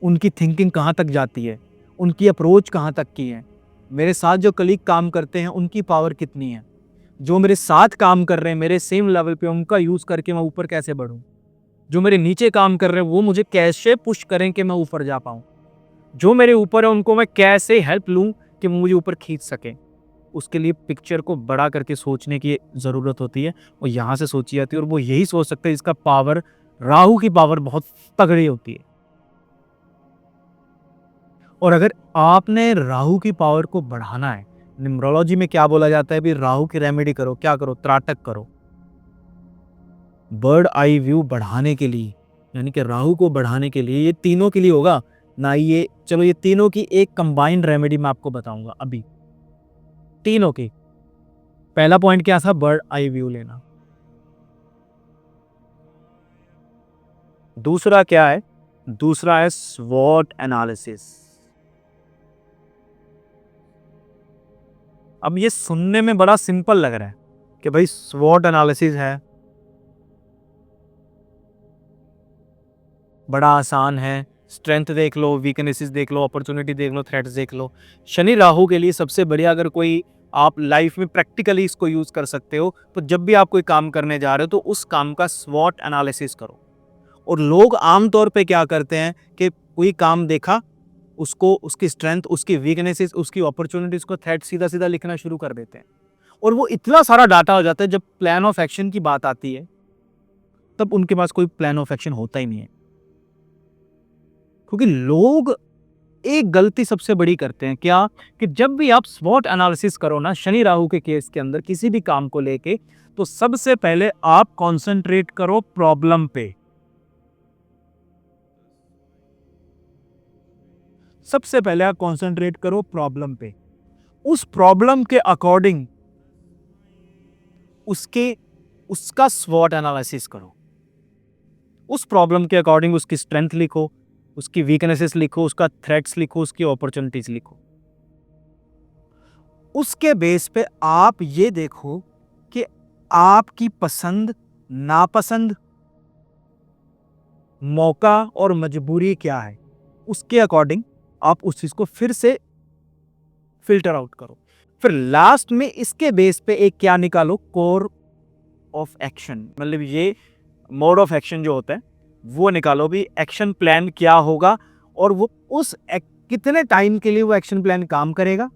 उनकी थिंकिंग कहाँ तक जाती है, उनकी अप्रोच कहाँ तक की है, मेरे साथ जो कलीग काम करते हैं उनकी पावर कितनी है, जो मेरे साथ काम कर रहे हैं मेरे सेम लेवल पे, उनका यूज़ करके मैं ऊपर कैसे बढ़ूँ, जो मेरे नीचे काम कर रहे हैं वो मुझे कैसे पुश करें कि मैं ऊपर जा पाऊँ, जो मेरे ऊपर है उनको मैं कैसे हेल्प लूँ कि मुझे ऊपर खींच सकें। उसके लिए पिक्चर को बड़ा करके सोचने की ज़रूरत होती है, वो यहाँ से सोची जाती है, और वो यही सोच सकते हैं जिसका पावर, राहु की पावर बहुत तगड़ी होती है। और अगर आपने राहु की पावर को बढ़ाना है, न्यूमरोलॉजी में क्या बोला जाता है, भी राहु की रेमेडी करो, क्या करो, त्राटक करो। बर्ड आई व्यू बढ़ाने के लिए, यानी कि राहु को बढ़ाने के लिए, ये तीनों के लिए होगा ना, ये चलो ये तीनों की एक कंबाइंड रेमेडी मैं आपको बताऊंगा अभी, तीनों की। पहला पॉइंट क्या था? बर्ड आई व्यू लेना। दूसरा क्या है? दूसरा है स्वॉट एनालिसिस। अब ये सुनने में बड़ा सिंपल लग रहा है कि भाई स्वॉट एनालिसिस है, बड़ा आसान है, स्ट्रेंथ देख लो, वीकनेसेस देख लो, अपॉर्चुनिटी देख लो, थ्रेट्स देख लो। शनि राहु के लिए सबसे बढ़िया, अगर कोई आप लाइफ में प्रैक्टिकली इसको यूज कर सकते हो, तो जब भी आप कोई काम करने जा रहे हो तो उस काम का स्वॉट एनालिसिस करो। और लोग आमतौर पे क्या करते हैं कि कोई काम देखा, उसको उसकी स्ट्रेंथ, उसकी वीकनेसेस, उसकी अपॉर्चुनिटीज को थ्रेट सीधा सीधा लिखना शुरू कर देते हैं, और वो इतना सारा डाटा हो जाता है, जब प्लान ऑफ एक्शन की बात आती है तब उनके पास कोई प्लान ऑफ एक्शन होता ही नहीं है। क्योंकि लोग एक गलती सबसे बड़ी करते हैं, क्या, कि जब भी आप स्वॉट एनालिसिस करो ना शनि राहु के केस के अंदर किसी भी काम को लेके, तो सबसे पहले आप कंसंट्रेट करो प्रॉब्लम पे। सबसे पहले आप कंसंट्रेट करो प्रॉब्लम पे, उस प्रॉब्लम के अकॉर्डिंग उसका स्वॉट एनालिसिस करो, उस प्रॉब्लम के अकॉर्डिंग उसकी स्ट्रेंथ लिखो, उसकी वीकनेसेस लिखो, उसका थ्रेट्स लिखो, उसकी अपॉर्चुनिटीज लिखो। उसके बेस पे आप ये देखो कि आपकी पसंद, नापसंद, मौका और मजबूरी क्या है। उसके अकॉर्डिंग आप उस चीज को फिर से फिल्टर आउट करो। फिर लास्ट में इसके बेस पे एक क्या निकालो, कोर ऑफ एक्शन, मतलब ये मोड ऑफ एक्शन जो होता है वो निकालो भी, एक्शन प्लान क्या होगा और वो कितने टाइम के लिए वो एक्शन प्लान काम करेगा।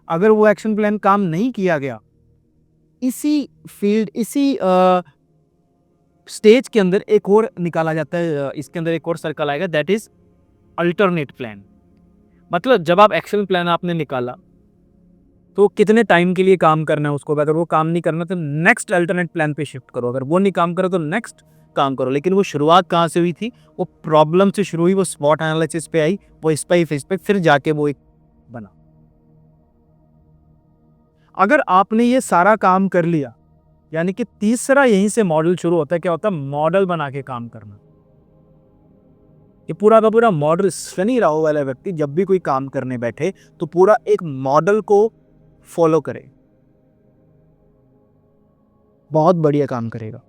अगर वो एक्शन प्लान काम नहीं किया गया, इसी फील्ड, इसी स्टेज के अंदर एक और निकाला जाता है, इसके अंदर एक और सर्कल आएगा, दैट इज अल्टरनेट प्लान। मतलब जब आप एक्शन प्लान आपने निकाला तो कितने टाइम के लिए काम करना है उसको, अगर वो काम नहीं करना तो नेक्स्ट अल्टरनेट प्लान पे शिफ्ट करो, अगर वो नहीं काम करो तो नेक्स्ट काम करो। लेकिन वो शुरुआत कहाँ से हुई थी, वो प्रॉब्लम से शुरू हुई, वो स्वॉट एनालिसिस पे आई, वो इस पे फिर जाके वो एक बना। अगर आपने ये सारा काम कर लिया, यानी कि तीसरा यहीं से मॉडल शुरू होता है। क्या होता है, मॉडल बना के काम करना। ये पूरा का पूरा मॉडल, शनि राहु वाला व्यक्ति जब भी कोई काम करने बैठे तो पूरा एक मॉडल को फॉलो करे, बहुत बढ़िया काम करेगा,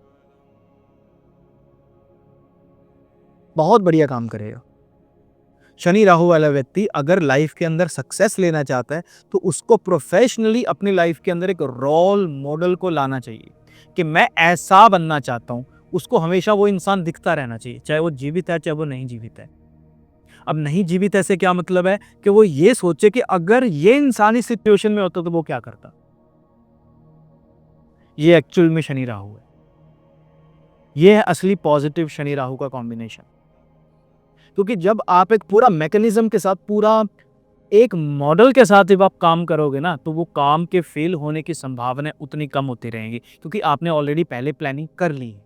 बहुत बढ़िया काम करेगा। शनि राहु वाला व्यक्ति अगर लाइफ के अंदर सक्सेस लेना चाहता है तो उसको प्रोफेशनली अपनी लाइफ के अंदर एक रोल मॉडल को लाना चाहिए कि मैं ऐसा बनना चाहता हूं। उसको हमेशा वो इंसान दिखता रहना चाहिए, चाहे वो जीवित है चाहे वो नहीं जीवित है। अब नहीं जीवित है से क्या मतलब है कि वो ये सोचे कि अगर ये इंसान इस सिचुएशन में होता तो वो क्या करता। ये एक्चुअल में शनि राहु है। ये है असली पॉजिटिव शनि राहु का कॉम्बिनेशन। क्योंकि जब आप एक पूरा मैकेनिज्म के साथ, पूरा एक मॉडल के साथ जब आप काम करोगे ना, तो वो काम के फेल होने की संभावना उतनी कम होती रहेंगी, क्योंकि आपने ऑलरेडी पहले प्लानिंग कर ली है।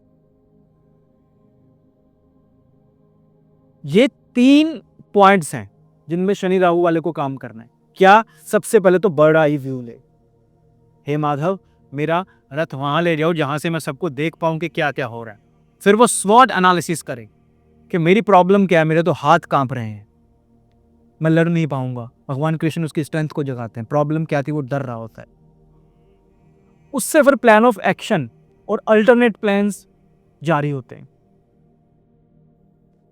ये 3 पॉइंट्स हैं जिनमें शनि राहु वाले को काम करना है। क्या, सबसे पहले तो बर्ड आई व्यू ले। हे माधव, मेरा रथ वहां ले जाओ जहां से मैं सबको देख पाऊं कि क्या क्या हो रहा है। फिर वो स्वॉट एनालिसिस करे कि मेरी प्रॉब्लम क्या है, मेरे तो हाथ कांप रहे हैं, मैं लड़ नहीं पाऊंगा। भगवान कृष्ण उसकी स्ट्रेंथ को जगाते हैं। प्रॉब्लम क्या थी, वो डर रहा होता है। उससे फिर प्लान ऑफ एक्शन और अल्टरनेट प्लान्स जारी होते हैं,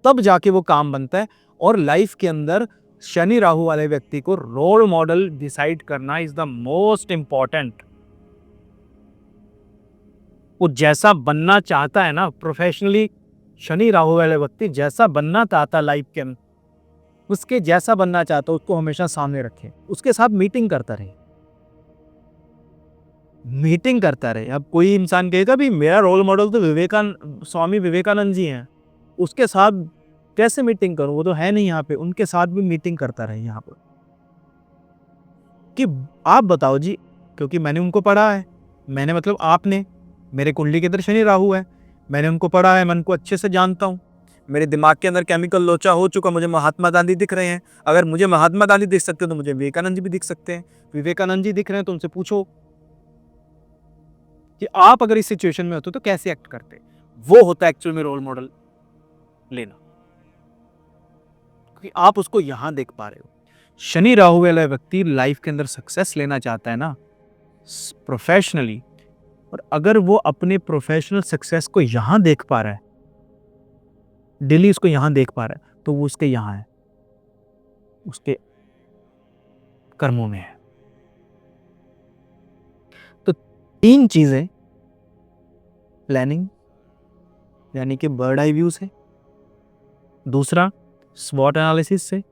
तब जाके वो काम बनता है। और लाइफ के अंदर शनि राहु वाले व्यक्ति को रोल मॉडल डिसाइड करना इज द मोस्ट इंपॉर्टेंट। वो जैसा बनना चाहता है ना प्रोफेशनली, शनि राहु वाले व्यक्ति जैसा बनना चाहता लाइफ के अंदर, उसके जैसा बनना चाहता है उसको हमेशा सामने रखे, उसके साथ मीटिंग करता रहे, मीटिंग करता रहे। अब कोई इंसान कहेगा भी मेरा रोल मॉडल तो स्वामी विवेकानंद जी हैं, उसके साथ कैसे मीटिंग करूं, वो तो है नहीं यहाँ पे, उनके साथ भी मीटिंग करता रहे यहाँ पर कि आप बताओ जी, क्योंकि मैंने उनको पढ़ा है। मैंने मतलब आपने, मेरे कुंडली के अंदर शनि राहु है, मैंने उनको पढ़ा है, मैं उनको अच्छे से जानता हूँ। मेरे दिमाग के अंदर केमिकल लोचा हो चुका, मुझे महात्मा गांधी दिख रहे हैं। अगर मुझे महात्मा गांधी दिख सकते हैं तो मुझे विवेकानंद जी भी दिख सकते हैं। विवेकानंद जी दिख रहे हैं तो उनसे पूछो कि आप अगर इस सिचुएशन में होते तो कैसे एक्ट करते। वो होता है एक्चुअल में रोल मॉडल लेना, क्योंकि आप उसको यहां देख पा रहे हो। शनि राहु वाला व्यक्ति लाइफ के अंदर सक्सेस लेना चाहता है ना प्रोफेशनली, और अगर वो अपने प्रोफेशनल सक्सेस को यहां देख पा रहा है, डेली उसको यहां देख पा रहा है, तो वो उसके यहां है, उसके कर्मों में है। तो 3 चीजें, प्लानिंग यानी कि बर्ड आई व्यू से, दूसरा स्वॉट एनालिसिस से,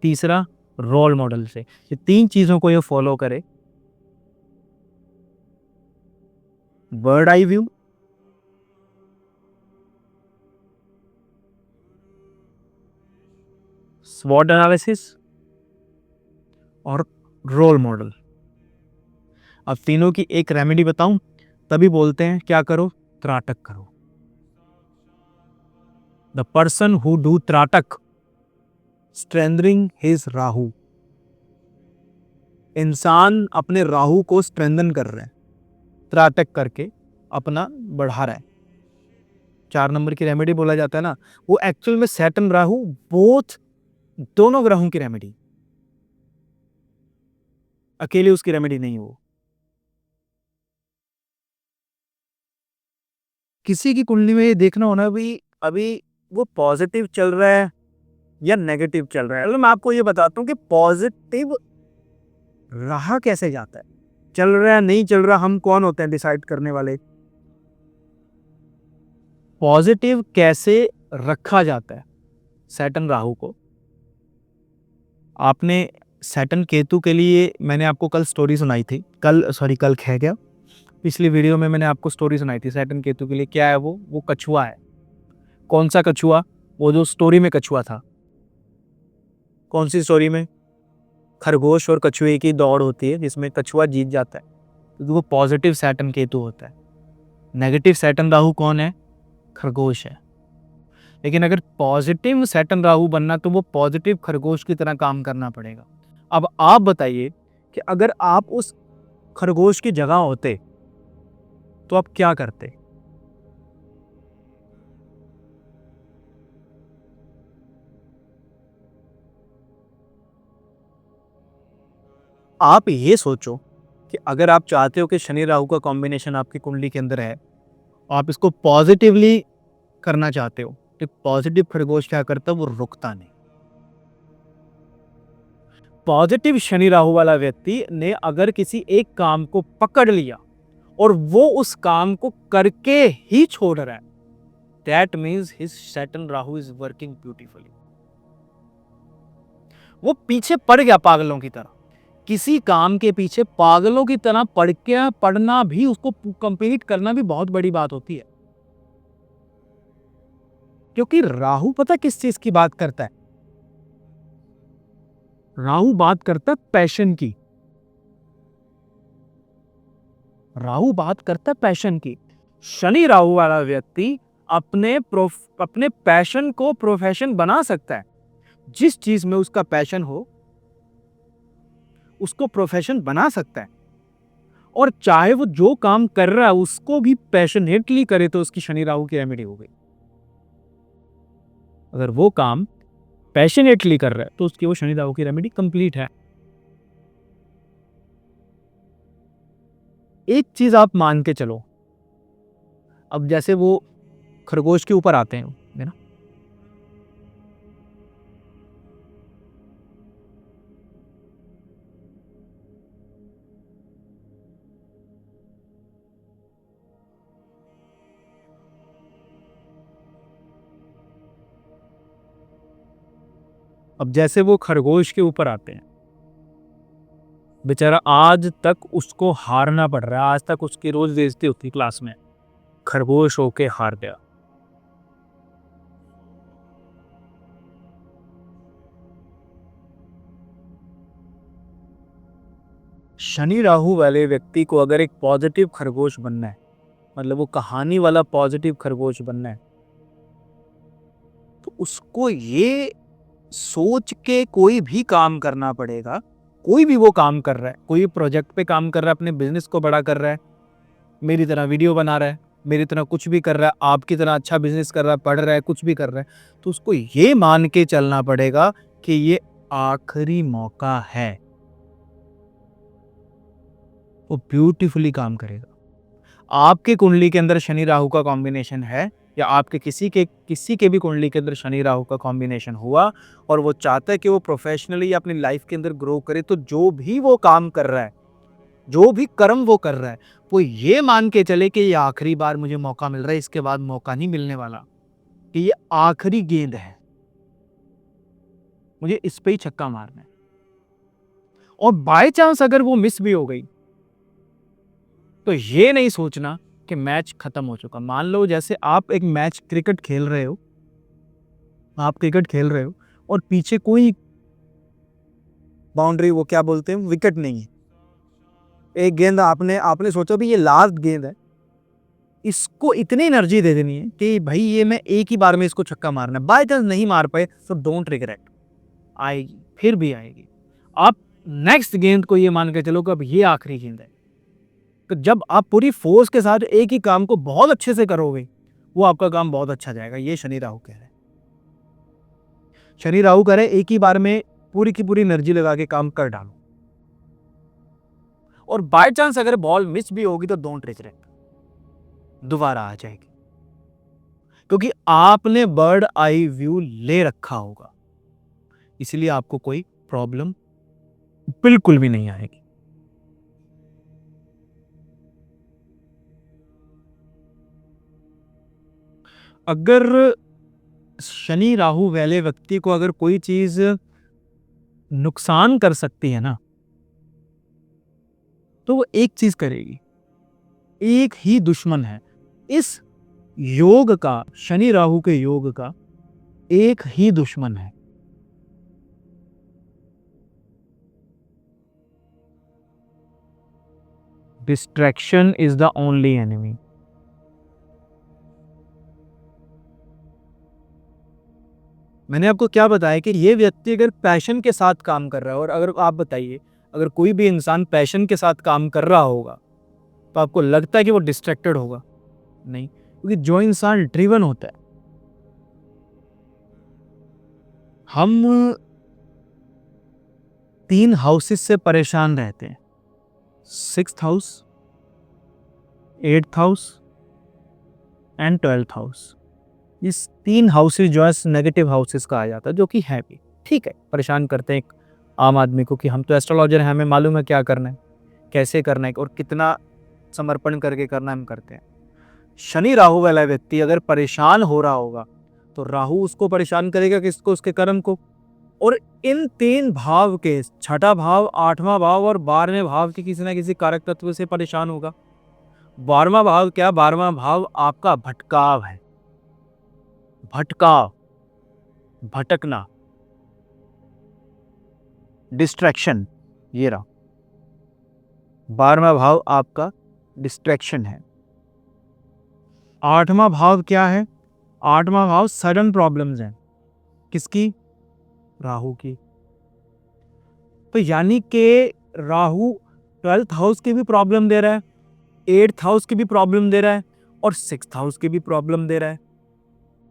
तीसरा रोल मॉडल से। ये 3 चीजों को ये फॉलो करे, बर्ड आई व्यू, स्वॉट एनालिसिस और रोल मॉडल। अब तीनों की एक रेमेडी बताऊं, तभी बोलते हैं क्या करो, त्राटक करो। द पर्सन हु डू त्राटक स्ट्रेंथनिंग हिज राहु, इंसान अपने राहु को स्ट्रेंथन कर रहे हैं, त्राटक करके अपना बढ़ा रहा है। 4 नंबर की रेमेडी बोला जाता है ना, वो एक्चुअल में सैटर्न राहु बोथ दोनों ग्रहों की रेमेडी, अकेले उसकी रेमेडी नहीं वो। किसी की कुंडली में ये देखना होना भी अभी वो पॉजिटिव चल रहा है या नेगेटिव चल रहा है। मतलब मैं आपको ये बताता हूँ कि पॉजिटिव रहा कैसे जाता है, चल रहा है नहीं चल रहा, हम कौन होते हैं डिसाइड करने वाले। पॉजिटिव कैसे रखा जाता है सैटर्न राहु को। आपने सैटर्न केतु के लिए मैंने आपको कल स्टोरी सुनाई थी, कल है क्या, पिछली वीडियो में मैंने आपको स्टोरी सुनाई थी सैटर्न केतु के लिए। क्या है वो कछुआ है। कौन सा कछुआ? वो जो स्टोरी में कछुआ था। कौन सी स्टोरी में? खरगोश और कछुए की दौड़ होती है जिसमें कछुआ जीत जाता है, तो वो पॉजिटिव सैटर्न केतु होता है। नेगेटिव सैटर्न राहु कौन है? खरगोश है। लेकिन अगर पॉजिटिव सैटर्न राहु बनना तो वो पॉजिटिव खरगोश की तरह काम करना पड़ेगा। अब आप बताइए कि अगर आप उस खरगोश की जगह होते तो आप क्या करते? आप ये सोचो कि अगर आप चाहते हो कि शनि राहु का कॉम्बिनेशन आपकी कुंडली के अंदर है, आप इसको पॉजिटिवली करना चाहते हो, तो पॉजिटिव खरगोश क्या करता है? वो रुकता नहीं। पॉजिटिव शनि राहु वाला व्यक्ति ने अगर किसी एक काम को पकड़ लिया और वो उस काम को करके ही छोड़ रहा है, that means his Saturn Rahu is working beautifully. वो पीछे पड़ गया पागलों की तरह, किसी काम के पीछे पागलों की तरह पड़ना भी, उसको कंप्लीट करना भी बहुत बड़ी बात होती है। क्योंकि राहु पता किस चीज की बात करता है? राहु बात करता है पैशन की। राहु बात करता है पैशन की। शनि राहु वाला व्यक्ति अपने पैशन को प्रोफेशन बना सकता है। जिस चीज में उसका पैशन हो उसको प्रोफेशन बना सकता है, और चाहे वो जो काम कर रहा है उसको भी पैशनेटली करे तो उसकी शनि राहु की रेमेडी हो गई। अगर वो काम पैशनेटली कर रहा है तो उसकी वो शनि राहु की रेमेडी कंप्लीट है। एक चीज आप मान के चलो, अब जैसे वो खरगोश के ऊपर आते हैं, है ना, अब जैसे वो खरगोश के ऊपर आते हैं, बेचारा आज तक उसको हारना पड़ रहा है, आज तक उसकी रोज बेइज्जती होती क्लास में, खरगोश होके हार गया। शनि राहु वाले व्यक्ति को अगर एक पॉजिटिव खरगोश बनना है, मतलब वो कहानी वाला पॉजिटिव खरगोश बनना है, तो उसको ये सोच के कोई भी काम करना पड़ेगा। कोई भी वो काम कर रहा है, कोई प्रोजेक्ट पे काम कर रहा है, अपने बिजनेस को बड़ा कर रहा है, मेरी तरह वीडियो बना रहा है, मेरी तरह कुछ भी कर रहा है, आपकी तरह अच्छा बिजनेस कर रहा है, पढ़ रहा है, कुछ भी कर रहा है, तो उसको ये मान के चलना पड़ेगा कि ये आखिरी मौका है। वो ब्यूटीफुली काम करेगा। आपके कुंडली के अंदर शनि राहु का कॉम्बिनेशन है, या आपके किसी के भी कुंडली के अंदर शनि राहु का कॉम्बिनेशन हुआ और वो चाहता है कि वो प्रोफेशनली या अपनी लाइफ के अंदर ग्रो करे, तो जो भी वो काम कर रहा है, जो भी कर्म वो कर रहा है, वो ये मान के चले कि ये आखिरी बार मुझे मौका मिल रहा है, इसके बाद मौका नहीं मिलने वाला, कि ये आखिरी गेंद है, मुझे इस पे ही छक्का मारना है। और बाय चांस अगर वो मिस भी हो गई तो ये नहीं सोचना कि मैच खत्म हो चुका। मान लो जैसे आप एक मैच क्रिकेट खेल रहे हो, आप क्रिकेट खेल रहे हो और पीछे कोई बाउंड्री, वो क्या बोलते हैं, विकेट नहीं है, एक गेंद आपने सोचा भी ये लास्ट गेंद है, इसको इतनी एनर्जी दे देनी है कि भाई ये मैं एक ही बार में इसको छक्का मारना है। बाय चांस नहीं मार पाए तो डोंट रिग्रेट, आएगी, फिर भी आएगी। आप नेक्स्ट गेंद को ये मान के चलो कि अब ये आखिरी गेंद है। तो जब आप पूरी फोर्स के साथ एक ही काम को बहुत अच्छे से करोगे, वो आपका काम बहुत अच्छा जाएगा। ये शनि राहु कह रहे हैं। शनि राहु कह रहे हैं एक ही बार में पूरी की पूरी एनर्जी लगा के काम कर डालो, और बाय चांस अगर बॉल मिस भी होगी तो डोंट रिग्रेट, दोबारा आ जाएगी, क्योंकि आपने बर्ड आई व्यू ले रखा होगा, इसलिए आपको कोई प्रॉब्लम बिल्कुल भी नहीं आएगी। अगर शनि राहु वाले व्यक्ति को अगर कोई चीज नुकसान कर सकती है ना, तो वो एक चीज करेगी। एक ही दुश्मन है इस योग का, शनि राहु के योग का एक ही दुश्मन है, distraction is the only enemy. मैंने आपको क्या बताया कि ये व्यक्ति अगर पैशन के साथ काम कर रहा है, और अगर आप बताइए अगर कोई भी इंसान पैशन के साथ काम कर रहा होगा तो आपको लगता है कि वो डिस्ट्रैक्टेड होगा? नहीं, क्योंकि जो इंसान ड्रिवन होता है, हम 3 हाउसेस से परेशान रहते हैं, 6th house, 8th house and 12th house. इस 3 हाउसेस जो है नेगेटिव हाउसेस कहा जाता है, जो कि है भी ठीक है, परेशान करते हैं एक आम आदमी को कि हम तो एस्ट्रोलॉजर हैं, हमें मालूम है क्या करना है, कैसे करना है और कितना समर्पण करके करना है, हम करते हैं। शनि राहु वाला व्यक्ति अगर परेशान हो रहा होगा तो राहु उसको परेशान करेगा, किसको? उसके कर्म को। और इन 3 भाव के 6ठा भाव, 8वां भाव और 12वें भाव के किसी ना किसी कारक तत्व से परेशान होगा। 12वां भाव क्या? 12वां भाव आपका भटकाव है, भटकाव, भटकना, डिस्ट्रैक्शन, ये रहा 12वां भाव आपका डिस्ट्रैक्शन है। 8वां भाव क्या है? 8वां भाव सडन प्रॉब्लम्स हैं, किसकी? राहु की। तो यानी कि राहु 12th हाउस की भी प्रॉब्लम दे रहा है, 8th हाउस की भी प्रॉब्लम दे रहा है और 6th हाउस की भी प्रॉब्लम दे रहा है।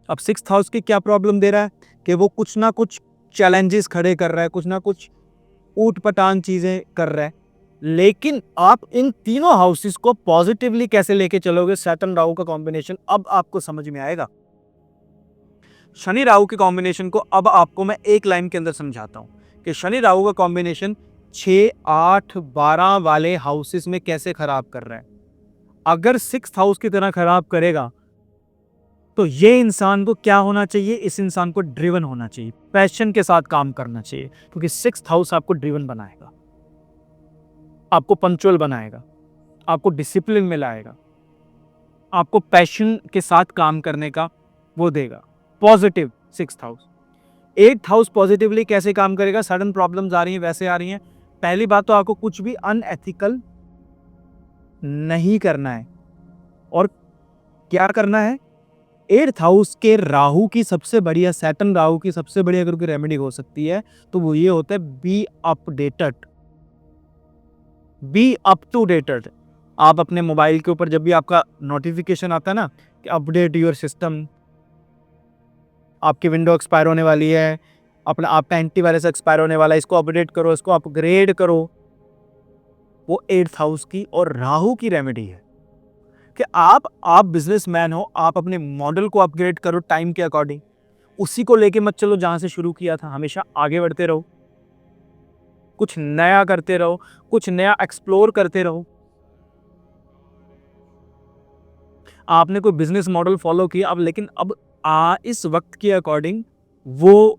अब 6th हाउस की क्या प्रॉब्लम दे रहा है कि वो कुछ ना कुछ चैलेंजेस खड़े कर रहा है, कुछ ना कुछ ऊट-पटांग चीजें कर रहा है। लेकिन आप इन तीनों हाउसेस को पॉजिटिवली कैसे लेके चलोगे? सैटर्न राहु का कॉम्बिनेशन अब आपको समझ में आएगा। शनि राहु के कॉम्बिनेशन को अब आपको मैं एक लाइन के अंदर समझाता हूं कि शनि राहु का कॉम्बिनेशन 6, 8, 12 वाले हाउसेस में कैसे खराब कर रहा है। अगर 6th हाउस की तरह खराब करेगा तो ये इंसान को क्या होना चाहिए? इस इंसान को ड्रिवन होना चाहिए, पैशन के साथ काम करना चाहिए, क्योंकि 6th हाउस आपको ड्रिवन बनाएगा, आपको पंक्चुअल बनाएगा, आपको डिसिप्लिन में लाएगा, आपको पैशन के साथ काम करने का वो देगा, positive 6th house. 8th house positively कैसे काम करेगा? सडन प्रॉब्लम्स आ रही हैं, वैसे आ रही हैं। पहली बात तो आपको कुछ भी अनएथिकल नहीं करना है, और क्या करना है? 8th हाउस के राहु की सबसे बढ़िया, सैटर्न राहु की सबसे बढ़िया अगर कोई रेमेडी हो सकती है तो वो ये होता है, be updated, be up to dated. आप अपने मोबाइल के ऊपर जब भी आपका नोटिफिकेशन आता है ना कि अपडेट योर सिस्टम, आपकी विंडो एक्सपायर होने वाली है, अपना आपका एंटीवायरस एक्सपायर होने वाला है, इसको अपडेट करो, इसको अपग्रेड करो, वो 8th हाउस की और राहु की रेमेडी है कि आप बिजनेसमैन हो, आप अपने मॉडल को अपग्रेड करो टाइम के अकॉर्डिंग, उसी को लेके मत चलो जहां से शुरू किया था, हमेशा आगे बढ़ते रहो, कुछ नया करते रहो, कुछ नया एक्सप्लोर करते रहो। आपने कोई बिजनेस मॉडल फॉलो किया अब, लेकिन अब इस वक्त के अकॉर्डिंग वो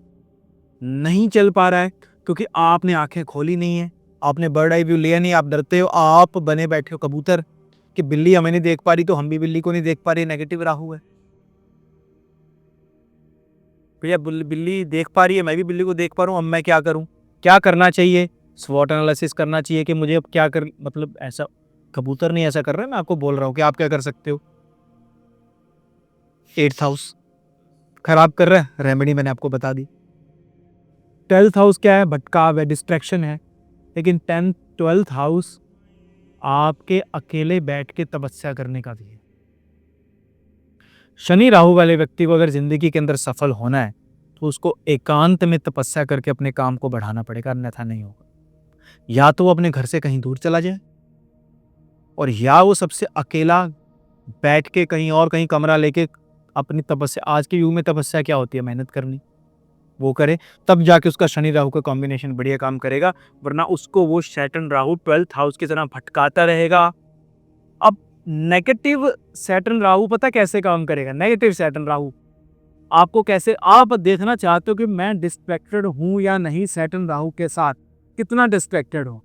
नहीं चल पा रहा है, क्योंकि आपने आंखें खोली नहीं है, आपने बर्ड आई व्यू लिया नहीं, आप डरते हो, आप बने बैठे हो कबूतर कि बिल्ली हमें नहीं देख पा रही तो हम भी बिल्ली को नहीं देख पा रहे, नेगेटिव राहु है। भैया बिल्ली देख पा रही है, मैं भी बिल्ली को देख पा रहा हूँ, अब मैं क्या करूँ? क्या करना चाहिए? स्वॉट एनालिसिस करना चाहिए कि मुझे अब क्या कर, मतलब ऐसा कबूतर नहीं ऐसा कर रहा है, मैं आपको बोल रहा हूँ कि आप क्या कर सकते हो। 8th हाउस खराब कर रहा है, रेमेडी मैंने आपको बता दी। 12th हाउस क्या है? भटकाव है, डिस्ट्रैक्शन है। लेकिन 12th हाउस आपके अकेले बैठ के तपस्या करने का भी है। शनि राहु वाले व्यक्ति को अगर जिंदगी के अंदर सफल होना है तो उसको एकांत में तपस्या करके अपने काम को बढ़ाना पड़ेगा, अन्यथा नहीं होगा। या तो वो अपने घर से कहीं दूर चला जाए और या वो सबसे अकेला बैठ के कहीं और कहीं कमरा लेके अपनी तपस्या, आज के युग में तपस्या क्या होती है, मेहनत करनी, वो करे, तब जाके उसका शनि राहु का कॉम्बिनेशन बढ़िया काम करेगा। वरना उसको वो सैटर्न राहु 12th हाउस की तरह भटकाता रहेगा। अब नेगेटिव सैटर्न राहु पता कैसे काम करेगा? नेगेटिव सैटर्न राहु आपको कैसे, आप देखना चाहते हो कि मैं डिस्ट्रैक्टेड हूं या नहीं सैटर्न राहु के साथ, कितना डिस्ट्रैक्टेड हो।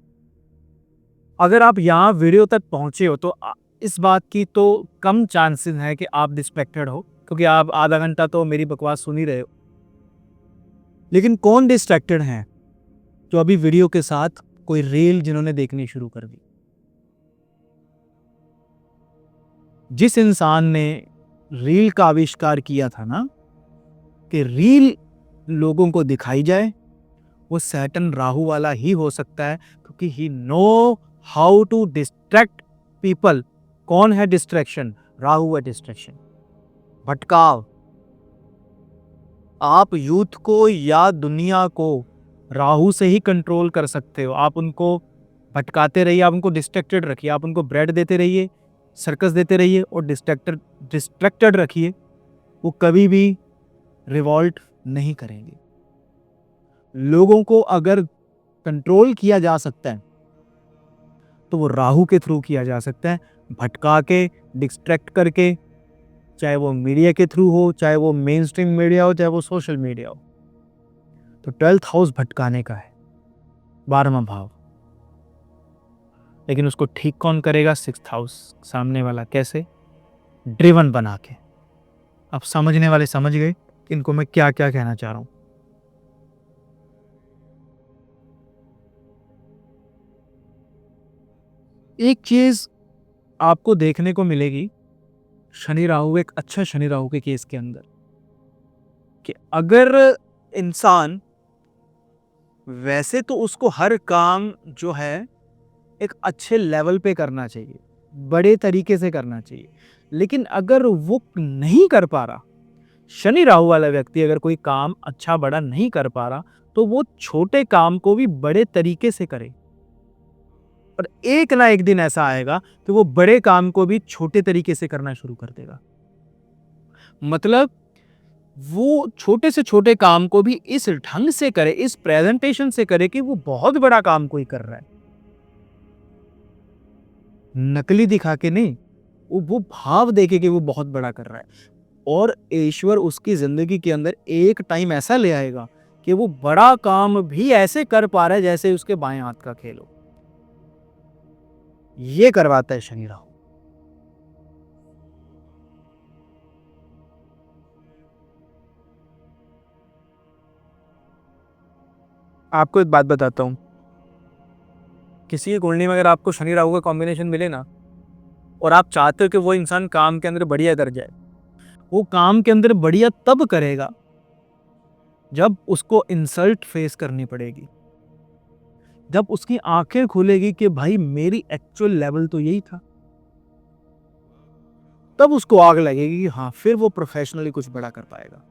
अगर आप यहाँ वीडियो तक पहुंचे हो तो इस बात की तो कम चांसेस है कि आप डिस्ट्रैक्टेड हो, क्योंकि आप आधा घंटा तो मेरी बकवास सुन ही रहे हो। लेकिन कौन डिस्ट्रैक्टेड है? जो अभी वीडियो के साथ कोई रील जिन्होंने देखनी शुरू कर दी। जिस इंसान ने रील का आविष्कार किया था ना, कि रील लोगों को दिखाई जाए, वो सैटर्न राहु वाला ही हो सकता है, क्योंकि he know how to distract people. कौन है डिस्ट्रैक्शन? राहु है डिस्ट्रैक्शन, भटकाव। आप यूथ को या दुनिया को राहु से ही कंट्रोल कर सकते हो। आप उनको भटकाते रहिए, आप उनको डिस्ट्रैक्टेड रखिए, आप उनको ब्रेड देते रहिए, सर्कस देते रहिए और डिस्ट्रैक्टेड रखिए, वो कभी भी रिवॉल्ट नहीं करेंगे। लोगों को अगर कंट्रोल किया जा सकता है तो वो राहु के थ्रू किया जा सकता है, भटका के, डिस्ट्रैक्ट करके, चाहे वो मीडिया के थ्रू हो, चाहे वो मेन स्ट्रीम मीडिया हो, चाहे वो सोशल मीडिया हो। तो 12th हाउस भटकाने का है, 12वां भाव। लेकिन उसको ठीक कौन करेगा? 6th हाउस, सामने वाला। कैसे? ड्रिवन बना के। अब समझने वाले समझ गए कि इनको मैं क्या क्या कहना चाह रहा हूं। एक चीज आपको देखने को मिलेगी शनि राहु, एक अच्छा शनि राहु के केस के अंदर, कि अगर इंसान, वैसे तो उसको हर काम जो है एक अच्छे लेवल पे करना चाहिए, बड़े तरीके से करना चाहिए, लेकिन अगर वो नहीं कर पा रहा, शनि राहु वाला व्यक्ति अगर कोई काम अच्छा बड़ा नहीं कर पा रहा, तो वो छोटे काम को भी बड़े तरीके से करे। और एक ना एक दिन ऐसा आएगा कि वो बड़े काम को भी छोटे तरीके से करना शुरू कर देगा। मतलब वो छोटे से छोटे काम को भी इस ढंग से करे, इस प्रेजेंटेशन से करे कि वो बहुत बड़ा काम कोई कर रहा है। नकली दिखा के नहीं, वो भाव देके कि वो बहुत बड़ा कर रहा है। और ईश्वर उसकी जिंदगी के अंदर एक टाइम ऐसा ले आएगा कि वो बड़ा काम भी ऐसे कर पा रहा है जैसे उसके बाएं हाथ का खेल हो। ये करवाता है शनि राहु। आपको एक बात बताता हूं, किसी की कुंडली में अगर आपको शनि राहु का कॉम्बिनेशन मिले ना, और आप चाहते हो कि वो इंसान काम के अंदर बढ़िया कर जाए, वो काम के अंदर बढ़िया तब करेगा जब उसको इंसल्ट फेस करनी पड़ेगी, जब उसकी आंखें खुलेगी कि भाई मेरी एक्चुअल लेवल तो यही था, तब उसको आग लगेगी कि हाँ, फिर वो प्रोफेशनली कुछ बड़ा कर पाएगा।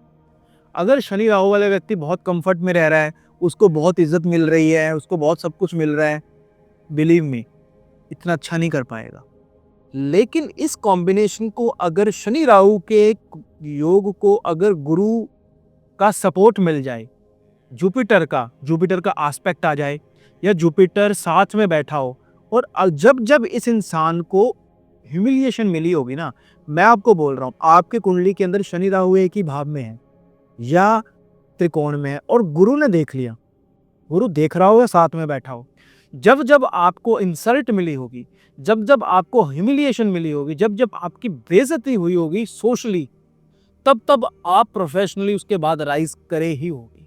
अगर शनि राहु वाला व्यक्ति बहुत कंफर्ट में रह रहा है, उसको बहुत इज्जत मिल रही है, उसको बहुत सब कुछ मिल रहा है, बिलीव मी, इतना अच्छा नहीं कर पाएगा। लेकिन इस कॉम्बिनेशन को, अगर शनि राहु के योग को अगर गुरु का सपोर्ट मिल जाए, जुपिटर का एस्पेक्ट आ जाए, या जुपिटर साथ में बैठा हो, और जब जब इस इंसान को ह्यूमिलिएशन मिली होगी ना, मैं आपको बोल रहा हूं, आपके कुंडली के अंदर शनि राहु एक ही भाव में है या त्रिकोण में है, और गुरु ने देख लिया, गुरु देख रहा हो या साथ में बैठा हो, जब जब आपको इंसल्ट मिली होगी, जब जब आपको ह्यूमिलिएशन मिली होगी, जब जब आपकी बेइज्जती हुई होगी सोशली, तब तब आप प्रोफेशनली उसके बाद राइज करे ही होगी,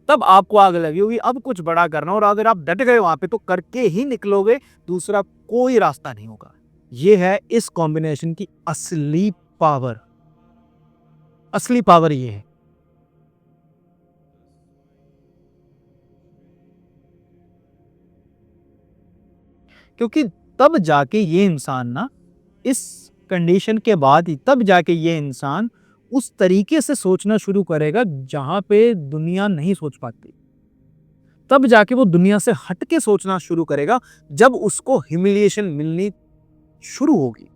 तब आपको आग लगी होगी अब कुछ बड़ा करना, और अगर आप डट गए वहां पे तो करके ही निकलोगे, दूसरा कोई रास्ता नहीं होगा। ये है इस कॉम्बिनेशन की असली पावर, असली पावर ये है। क्योंकि तब जाके ये इंसान ना, इस कंडीशन के बाद ही तब जाके ये इंसान उस तरीके से सोचना शुरू करेगा जहां पे दुनिया नहीं सोच पाती। तब जाके वो दुनिया से हट के सोचना शुरू करेगा जब उसको ह्यूमिलिएशन मिलनी शुरू होगी।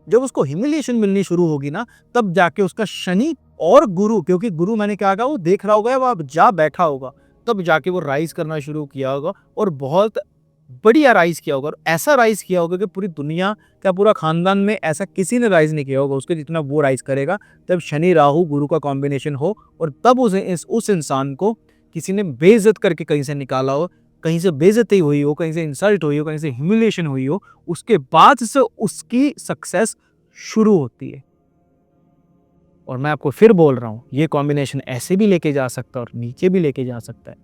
जब उसको ह्यूमिलिएशन मिलनी शुरू होगी ना, तब जाके उसका शनि और गुरु, क्योंकि गुरु मैंने क्या कहा, वो देख रहा होगा, वो जा बैठा होगा, तब जाके वो राइज करना शुरू किया होगा और बहुत बढ़िया राइज किया होगा। और ऐसा राइज किया होगा कि पूरी दुनिया का पूरा खानदान में ऐसा किसी ने राइज नहीं किया होगा उसके जितना वो राइज करेगा। तब शनि राहु गुरु का कॉम्बिनेशन हो और तब उस इंसान को किसी ने बेइज्जत करके कहीं से निकाला हो, कहीं से बेइज्जती हुई हो, कहीं से इंसल्ट हुई हो, कहीं से ह्यूमिलिएशन हुई हो, उसके बाद से उसकी सक्सेस शुरू होती है। और मैं आपको फिर बोल रहा हूं, ये कॉम्बिनेशन ऐसे भी लेके जा सकता है और नीचे भी लेके जा सकता है।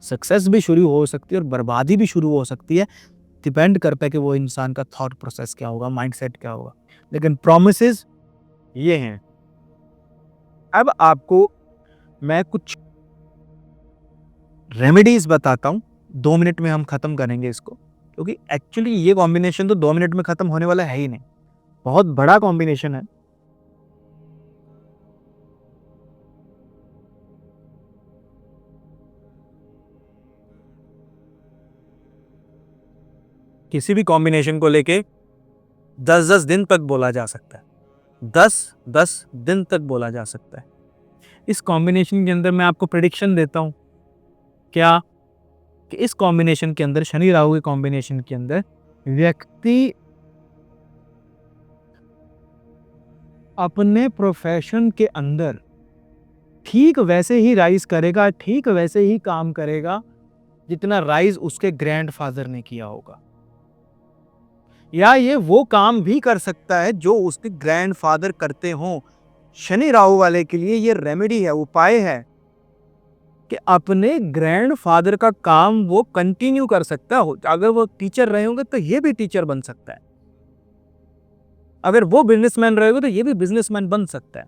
सक्सेस भी शुरू हो सकती है और बर्बादी भी शुरू हो सकती है। डिपेंड करता है कि वो इंसान का थॉट प्रोसेस क्या होगा, माइंडसेट क्या होगा। लेकिन प्रॉमिसेस ये हैं। अब आपको मैं कुछ रेमेडीज बताता हूं, 2 मिनट में हम खत्म करेंगे इसको, क्योंकि एक्चुअली ये कॉम्बिनेशन तो 2 मिनट में खत्म होने वाला है ही नहीं, बहुत बड़ा कॉम्बिनेशन है। किसी भी कॉम्बिनेशन को लेके 10-10 दिन तक बोला जा सकता है, 10-10 दिन तक बोला जा सकता है। इस कॉम्बिनेशन के अंदर मैं आपको प्रेडिक्शन देता हूं क्या, कि इस कॉम्बिनेशन के अंदर, शनि राहु के कॉम्बिनेशन के अंदर, व्यक्ति अपने प्रोफेशन के अंदर ठीक वैसे ही राइज करेगा, ठीक वैसे ही काम करेगा जितना राइज उसके ग्रैंडफादर ने किया होगा, या ये वो काम भी कर सकता है जो उसके ग्रैंडफादर करते हों। शनि राहु वाले के लिए ये रेमेडी है, उपाय है कि अपने ग्रैंडफादर का काम वो कंटिन्यू कर सकता है। अगर वो टीचर रहे होंगे तो ये भी टीचर बन सकता है, अगर वो बिजनेसमैन रहे होंगे तो ये भी बिजनेसमैन बन सकता है।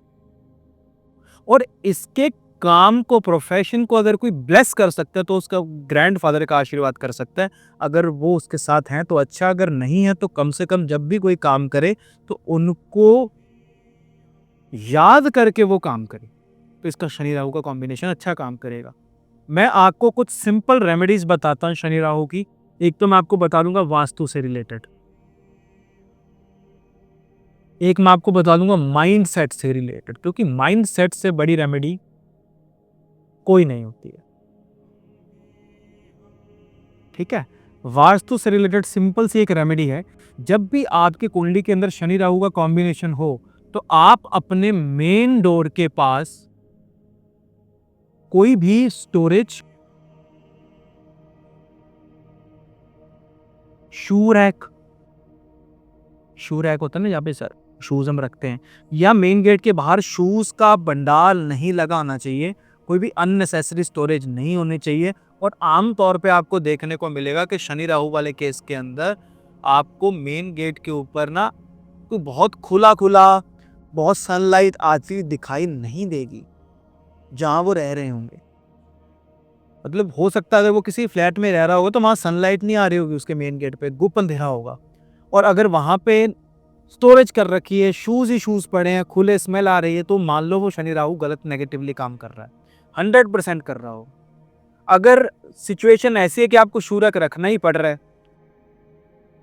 और इसके काम को, प्रोफेशन को अगर कोई ब्लेस कर सकता है तो उसका ग्रैंडफादर का आशीर्वाद कर सकता है। अगर वो उसके साथ हैं तो अच्छा, अगर नहीं है तो कम से कम जब भी कोई काम करे तो उनको याद करके वो काम करे, तो इसका शनि राहु का कॉम्बिनेशन अच्छा काम करेगा। मैं आपको कुछ सिंपल रेमेडीज बताता हूं शनि राहु की। एक तो मैं आपको बता दूंगा वास्तु से रिलेटेड, एक मैं आपको बता दूंगा माइंड सेट से रिलेटेड, क्योंकि माइंड सेट से बड़ी रेमेडी कोई नहीं होती है। ठीक है, वास्तु से रिलेटेड सिंपल सी एक रेमेडी है। जब भी आपकी कुंडली के अंदर शनि राहु का कॉम्बिनेशन हो तो आप अपने मेन डोर के पास कोई भी स्टोरेज, शू रैक होता है ना, जहाँ पे सर शूज हम रखते हैं, या मेन गेट के बाहर शूज का बंडाल नहीं लगा होना चाहिए, कोई भी अननेसेसरी स्टोरेज नहीं होनी चाहिए। और आमतौर पे आपको देखने को मिलेगा कि शनि राहु वाले केस के अंदर आपको मेन गेट के ऊपर ना कोई बहुत खुला खुला, बहुत सनलाइट आती दिखाई नहीं देगी जहां वो रह रहे होंगे। मतलब हो सकता है अगर वो किसी फ्लैट में रह रहा होगा तो वहां सनलाइट नहीं आ रही होगी, उसके मेन गेट पे गुप अंधेरा होगा। और अगर वहां पे स्टोरेज कर रखी है, शूज ही शूज पड़े हैं, खुले स्मेल आ रही है, तो मान लो वो शनि राहु गलत नेगेटिवली काम कर रहा है, 100% कर रहा हो। अगर सिचुएशन ऐसी है कि आपको शू रैक रखना ही पड़ रहा है,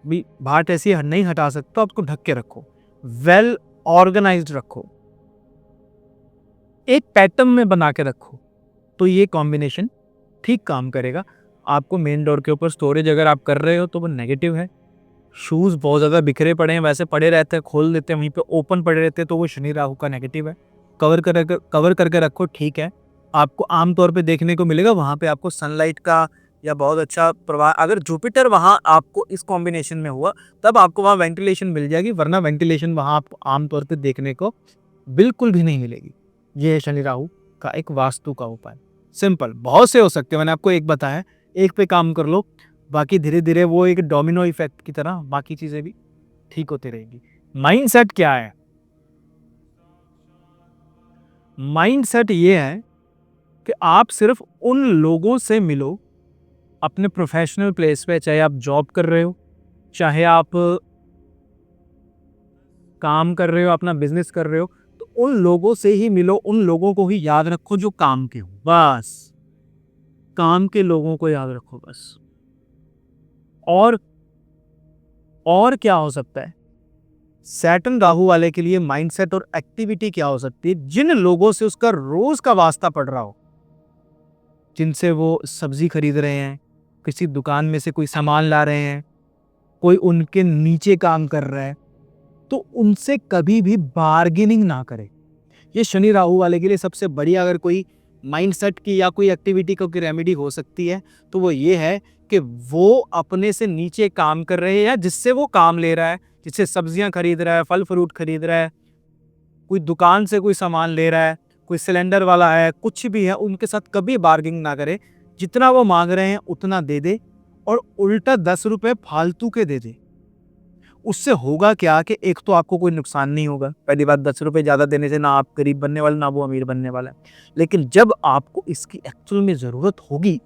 भी भाट ऐसी नहीं हटा सकता, आपको ढक के रखो, वेल ऑर्गेनाइज्ड रखो, एक पैटर्न में बना के रखो, तो ये कॉम्बिनेशन ठीक काम करेगा। आपको मेन डोर के ऊपर स्टोरेज अगर आप कर रहे हो तो वो नेगेटिव है। शूज बहुत ज्यादा बिखरे पड़े हैं, वैसे पड़े रहते हैं, खोल देते हैं वहीं पे, ओपन पड़े रहते हैं, तो वो शनि राहु का नेगेटिव है। कवर करके रखो, ठीक है। आपको आमतौर पे देखने को मिलेगा वहां पे आपको सनलाइट का या बहुत अच्छा प्रवाह, अगर जुपिटर वहां आपको इस कॉम्बिनेशन में हुआ तब आपको वहां वेंटिलेशन मिल जाएगी, वरना वेंटिलेशन वहां आपको आमतौर पे देखने को बिल्कुल भी नहीं मिलेगी। ये है शनि राहु का एक वास्तु का उपाय। सिंपल, बहुत से हो सकते हैं, मैंने आपको एक बताया, एक पे काम कर लो, बाकी धीरे धीरे वो एक डोमिनो इफेक्ट की तरह बाकी चीजें भी ठीक होती रहेगी। माइंडसेट क्या है? माइंडसेट ये है कि आप सिर्फ उन लोगों से मिलो अपने प्रोफेशनल प्लेस पे, चाहे आप जॉब कर रहे हो, चाहे आप काम कर रहे हो, अपना बिजनेस कर रहे हो, तो उन लोगों से ही मिलो, उन लोगों को ही याद रखो जो काम के हो, बस काम के लोगों को याद रखो बस। और और क्या हो सकता है? सैटर्न राहु वाले के लिए माइंडसेट और एक्टिविटी क्या हो सकती है? जिन लोगों से उसका रोज का वास्ता पड़ रहा हो, जिनसे वो सब्जी खरीद रहे हैं, किसी दुकान में से कोई सामान ला रहे हैं, कोई उनके नीचे काम कर रहा है, तो उनसे कभी भी बार्गेनिंग ना करे। ये शनि राहु वाले के लिए सबसे बड़ी अगर कोई माइंडसेट की या कोई एक्टिविटी को की रेमेडी हो सकती है, तो वो ये है कि वो अपने से नीचे काम कर रहे हैं या जिससे वो काम ले रहा है, जिससे सब्जियां खरीद रहा है, फल फ्रूट खरीद रहा है, कोई दुकान से कोई सामान ले रहा है, कोई सिलेंडर वाला है, कुछ भी है, उनके साथ कभी बार्गेनिंग ना करे। जितना वो मांग रहे हैं उतना दे दे और उल्टा 10 रुपए फालतू के दे दे। उससे होगा क्या कि एक तो आपको कोई नुकसान नहीं होगा। पहली बात, 10 रुपए ज़्यादा देने से ना आप गरीब बनने वाले, ना वो अमीर बनने वाला है। लेकिन जब आपको इसकी एक्चुअल में ज़रूरत होगी,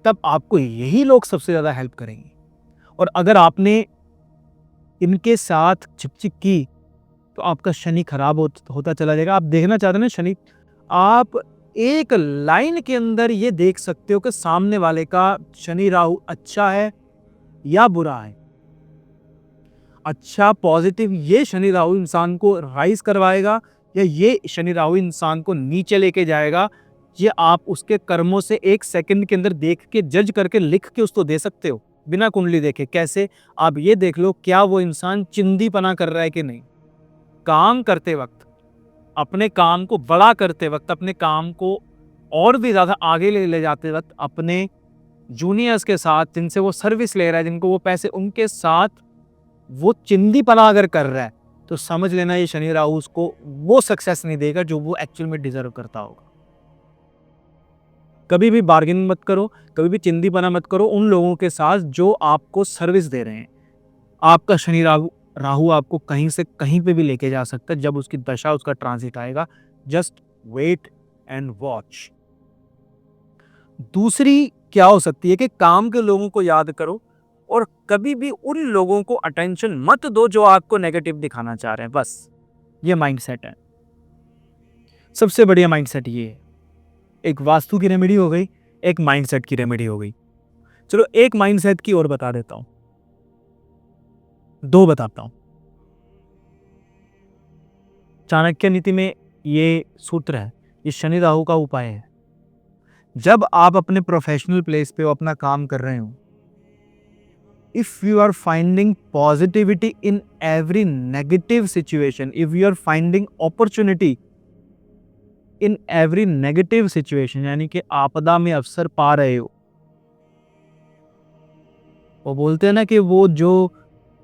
तब आपको यही लोग सबसे ज़्यादा हेल्प करेंगे। और अगर आपने इनके साथ चिक-चिक की, तो आपका शनि खराब होता चला जाएगा। आप देखना चाहते हैं ना शनि, आप एक लाइन के अंदर ये देख सकते हो कि सामने वाले का शनि राहु अच्छा है या बुरा है। अच्छा पॉजिटिव ये शनि राहु इंसान को राइज करवाएगा या ये शनि राहु इंसान को नीचे लेके जाएगा, ये आप उसके कर्मों से 1 सेकंड के अंदर देख के, जज करके, लिख के उसको दे सकते हो, बिना कुंडली देखे। कैसे? आप ये देख लो, क्या वो इंसान चिंदीपना कर रहा है कि नहीं। काम करते वक्त, अपने काम को बड़ा करते वक्त, अपने काम को और भी ज्यादा आगे ले जाते वक्त, अपने जूनियर्स के साथ, जिनसे वो सर्विस ले रहा है, जिनको वो पैसे, उनके साथ वो चिंदीपना अगर कर रहा है, तो समझ लेना ये शनि राहु उसको वो सक्सेस नहीं देगा जो वो एक्चुअल में डिजर्व करता होगा। कभी भी बार्गेन मत करो, कभी भी चिंदीपना मत करो उन लोगों के साथ जो आपको सर्विस दे रहे हैं। आपका शनि राहु राहु आपको कहीं से कहीं पे भी लेके जा सकता है जब उसकी दशा, उसका ट्रांजिट आएगा। Just wait and watch. दूसरी क्या हो सकती है कि काम के लोगों को याद करो और कभी भी उन लोगों को अटेंशन मत दो जो आपको नेगेटिव दिखाना चाह रहे हैं। बस ये माइंडसेट है, सबसे बढ़िया माइंडसेट ये है। एक वास्तु की रेमेडी हो गई, एक माइंडसेट की रेमेडी हो गई। चलो एक माइंडसेट की और बता देता हूं, दो बताता हूं। चाणक्य नीति में ये सूत्र है, ये शनि राहु का उपाय है। जब आप अपने प्रोफेशनल प्लेस पे हो, अपना काम कर रहे हो, if you are finding positivity in every negative situation, if you are finding opportunity in every negative situation, यानी कि आपदा में अवसर पा रहे हो, वो बोलते हैं ना कि वो जो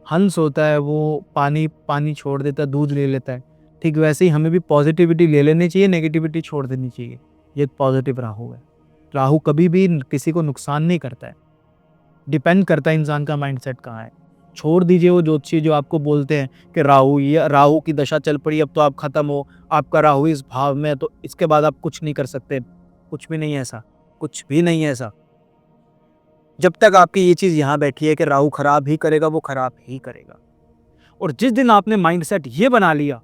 हंस होता है वो पानी पानी छोड़ देता है, दूध ले लेता है, ठीक वैसे ही हमें भी पॉजिटिविटी ले लेनी चाहिए, नेगेटिविटी छोड़ देनी चाहिए। ये पॉजिटिव राहु है। राहु कभी भी किसी को नुकसान नहीं करता है, डिपेंड करता है इंसान का माइंडसेट कहाँ है। छोड़ दीजिए वो ज्योतिषी जो आपको बोलते हैं कि राहु की दशा चल पड़ी, अब तो आप खत्म हो, आपका राहु इस भाव में है, तो इसके बाद आप कुछ नहीं कर सकते। कुछ भी नहीं है ऐसा, कुछ भी नहीं है ऐसा। जब तक आपकी ये चीज यहाँ बैठी है कि राहु खराब ही करेगा, वो खराब ही करेगा। और जिस दिन आपने माइंडसेट ये बना लिया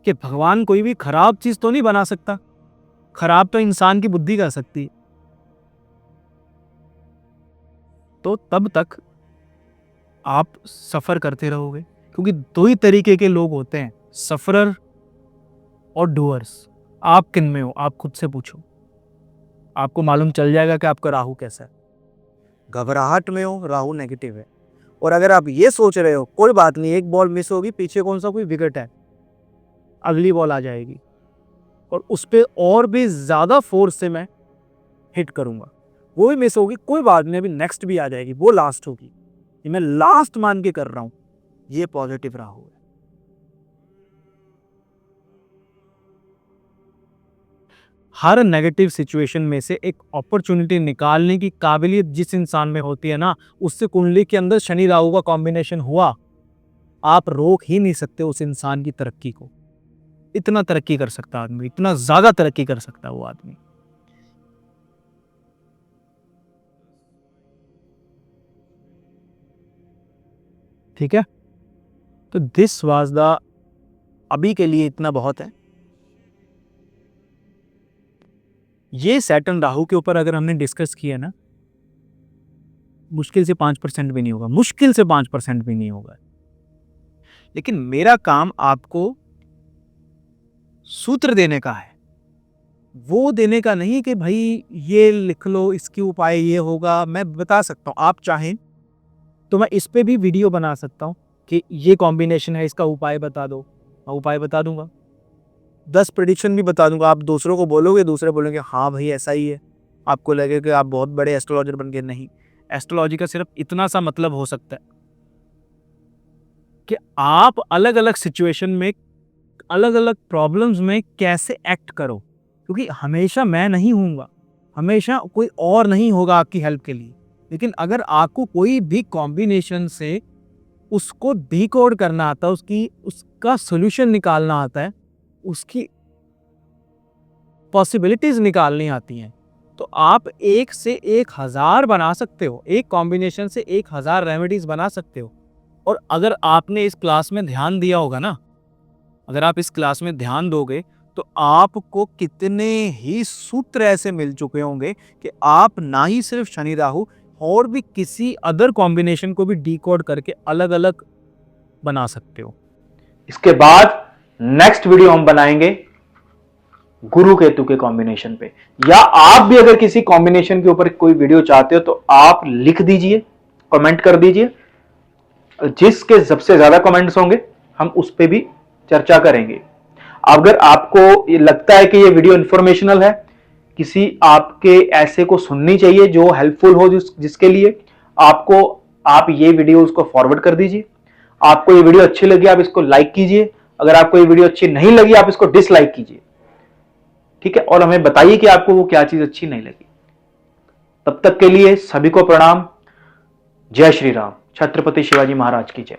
कि भगवान कोई भी खराब चीज तो नहीं बना सकता, खराब तो इंसान की बुद्धि कर सकती है, तो तब तक आप सफर करते रहोगे। क्योंकि दो ही तरीके के लोग होते हैं, सफरर और डूअर्स। आप किन में हो? आप खुद से पूछो, आपको मालूम चल जाएगा कि आपका राहु कैसा है। घबराहट में हो, राहु नेगेटिव है। और अगर आप ये सोच रहे हो कोई बात नहीं, एक बॉल मिस होगी, पीछे कौन सा कोई विकेट है, अगली बॉल आ जाएगी और उस पर और भी ज्यादा फोर्स से मैं हिट करूंगा, वो भी मिस होगी, कोई बात नहीं, अभी नेक्स्ट भी आ जाएगी, वो लास्ट होगी। ये मैं लास्ट मान के कर रहा हूं, ये पॉजिटिव राहु है। हर नेगेटिव सिचुएशन में से एक अपॉर्चुनिटी निकालने की काबिलियत जिस इंसान में होती है ना, उससे कुंडली के अंदर शनि राहु का कॉम्बिनेशन हुआ, आप रोक ही नहीं सकते उस इंसान की तरक्की को। इतना तरक्की कर सकता आदमी, इतना ज्यादा तरक्की कर सकता है वो आदमी। ठीक है, तो दिस वाज द, अभी के लिए इतना बहुत है। ये सैटर्न राहु के ऊपर अगर हमने डिस्कस किया ना, मुश्किल से 5% भी नहीं होगा, मुश्किल से 5% भी नहीं होगा। लेकिन मेरा काम आपको सूत्र देने का है, वो देने का नहीं कि भाई ये लिख लो, इसके उपाय ये होगा। मैं बता सकता हूँ, आप चाहें तो मैं इस पे भी वीडियो बना सकता हूँ कि ये कॉम्बिनेशन है, इसका उपाय बता दो, मैं उपाय बता दूंगा, 10 प्रेडिक्शन भी बता दूंगा। आप दूसरों को बोलोगे, दूसरे बोलेंगे हाँ भाई ऐसा ही है, आपको लगेगा कि आप बहुत बड़े एस्ट्रोलॉजर बन गए। नहीं, एस्ट्रोलॉजी का सिर्फ इतना सा मतलब हो सकता है कि आप अलग अलग सिचुएशन में, अलग अलग प्रॉब्लम्स में कैसे एक्ट करो, क्योंकि हमेशा मैं नहीं हूँगा, हमेशा कोई और नहीं होगा आपकी हेल्प के लिए। लेकिन अगर आपको कोई भी कॉम्बिनेशन से उसको डिकोड करना आता है, उसका सोल्यूशन निकालना आता है, उसकी पॉसिबिलिटीज निकालनी आती हैं, तो आप 1 से 1000 बना सकते हो, एक कॉम्बिनेशन से 1000 रेमेडीज बना सकते हो। और अगर आपने इस क्लास में ध्यान दिया होगा ना, अगर आप इस क्लास में ध्यान दोगे तो आपको कितने ही सूत्र ऐसे मिल चुके होंगे कि आप ना ही सिर्फ शनि राहु और भी किसी अदर कॉम्बिनेशन को भी डिकोड करके अलग अलग बना सकते हो। इसके बाद नेक्स्ट वीडियो हम बनाएंगे गुरु केतु के कॉम्बिनेशन पे, या आप भी अगर किसी कॉम्बिनेशन के ऊपर कोई वीडियो चाहते हो तो आप लिख दीजिए, कमेंट कर दीजिए, जिसके सबसे ज्यादा कमेंट्स होंगे हम उस पे भी चर्चा करेंगे। अगर आपको ये लगता है कि ये वीडियो इंफॉर्मेशनल है, किसी आपके ऐसे को सुननी चाहिए जो हेल्पफुल हो, जिसके लिए आपको, आप ये वीडियो उसको फॉरवर्ड कर दीजिए। आपको ये वीडियो अच्छी लगी आप इसको लाइक कीजिए, अगर आपको ये वीडियो अच्छी नहीं लगी आप इसको डिसलाइक कीजिए, ठीक है, और हमें बताइए कि आपको वो क्या चीज अच्छी नहीं लगी। तब तक के लिए सभी को प्रणाम। जय श्री राम। छत्रपति शिवाजी महाराज की जय।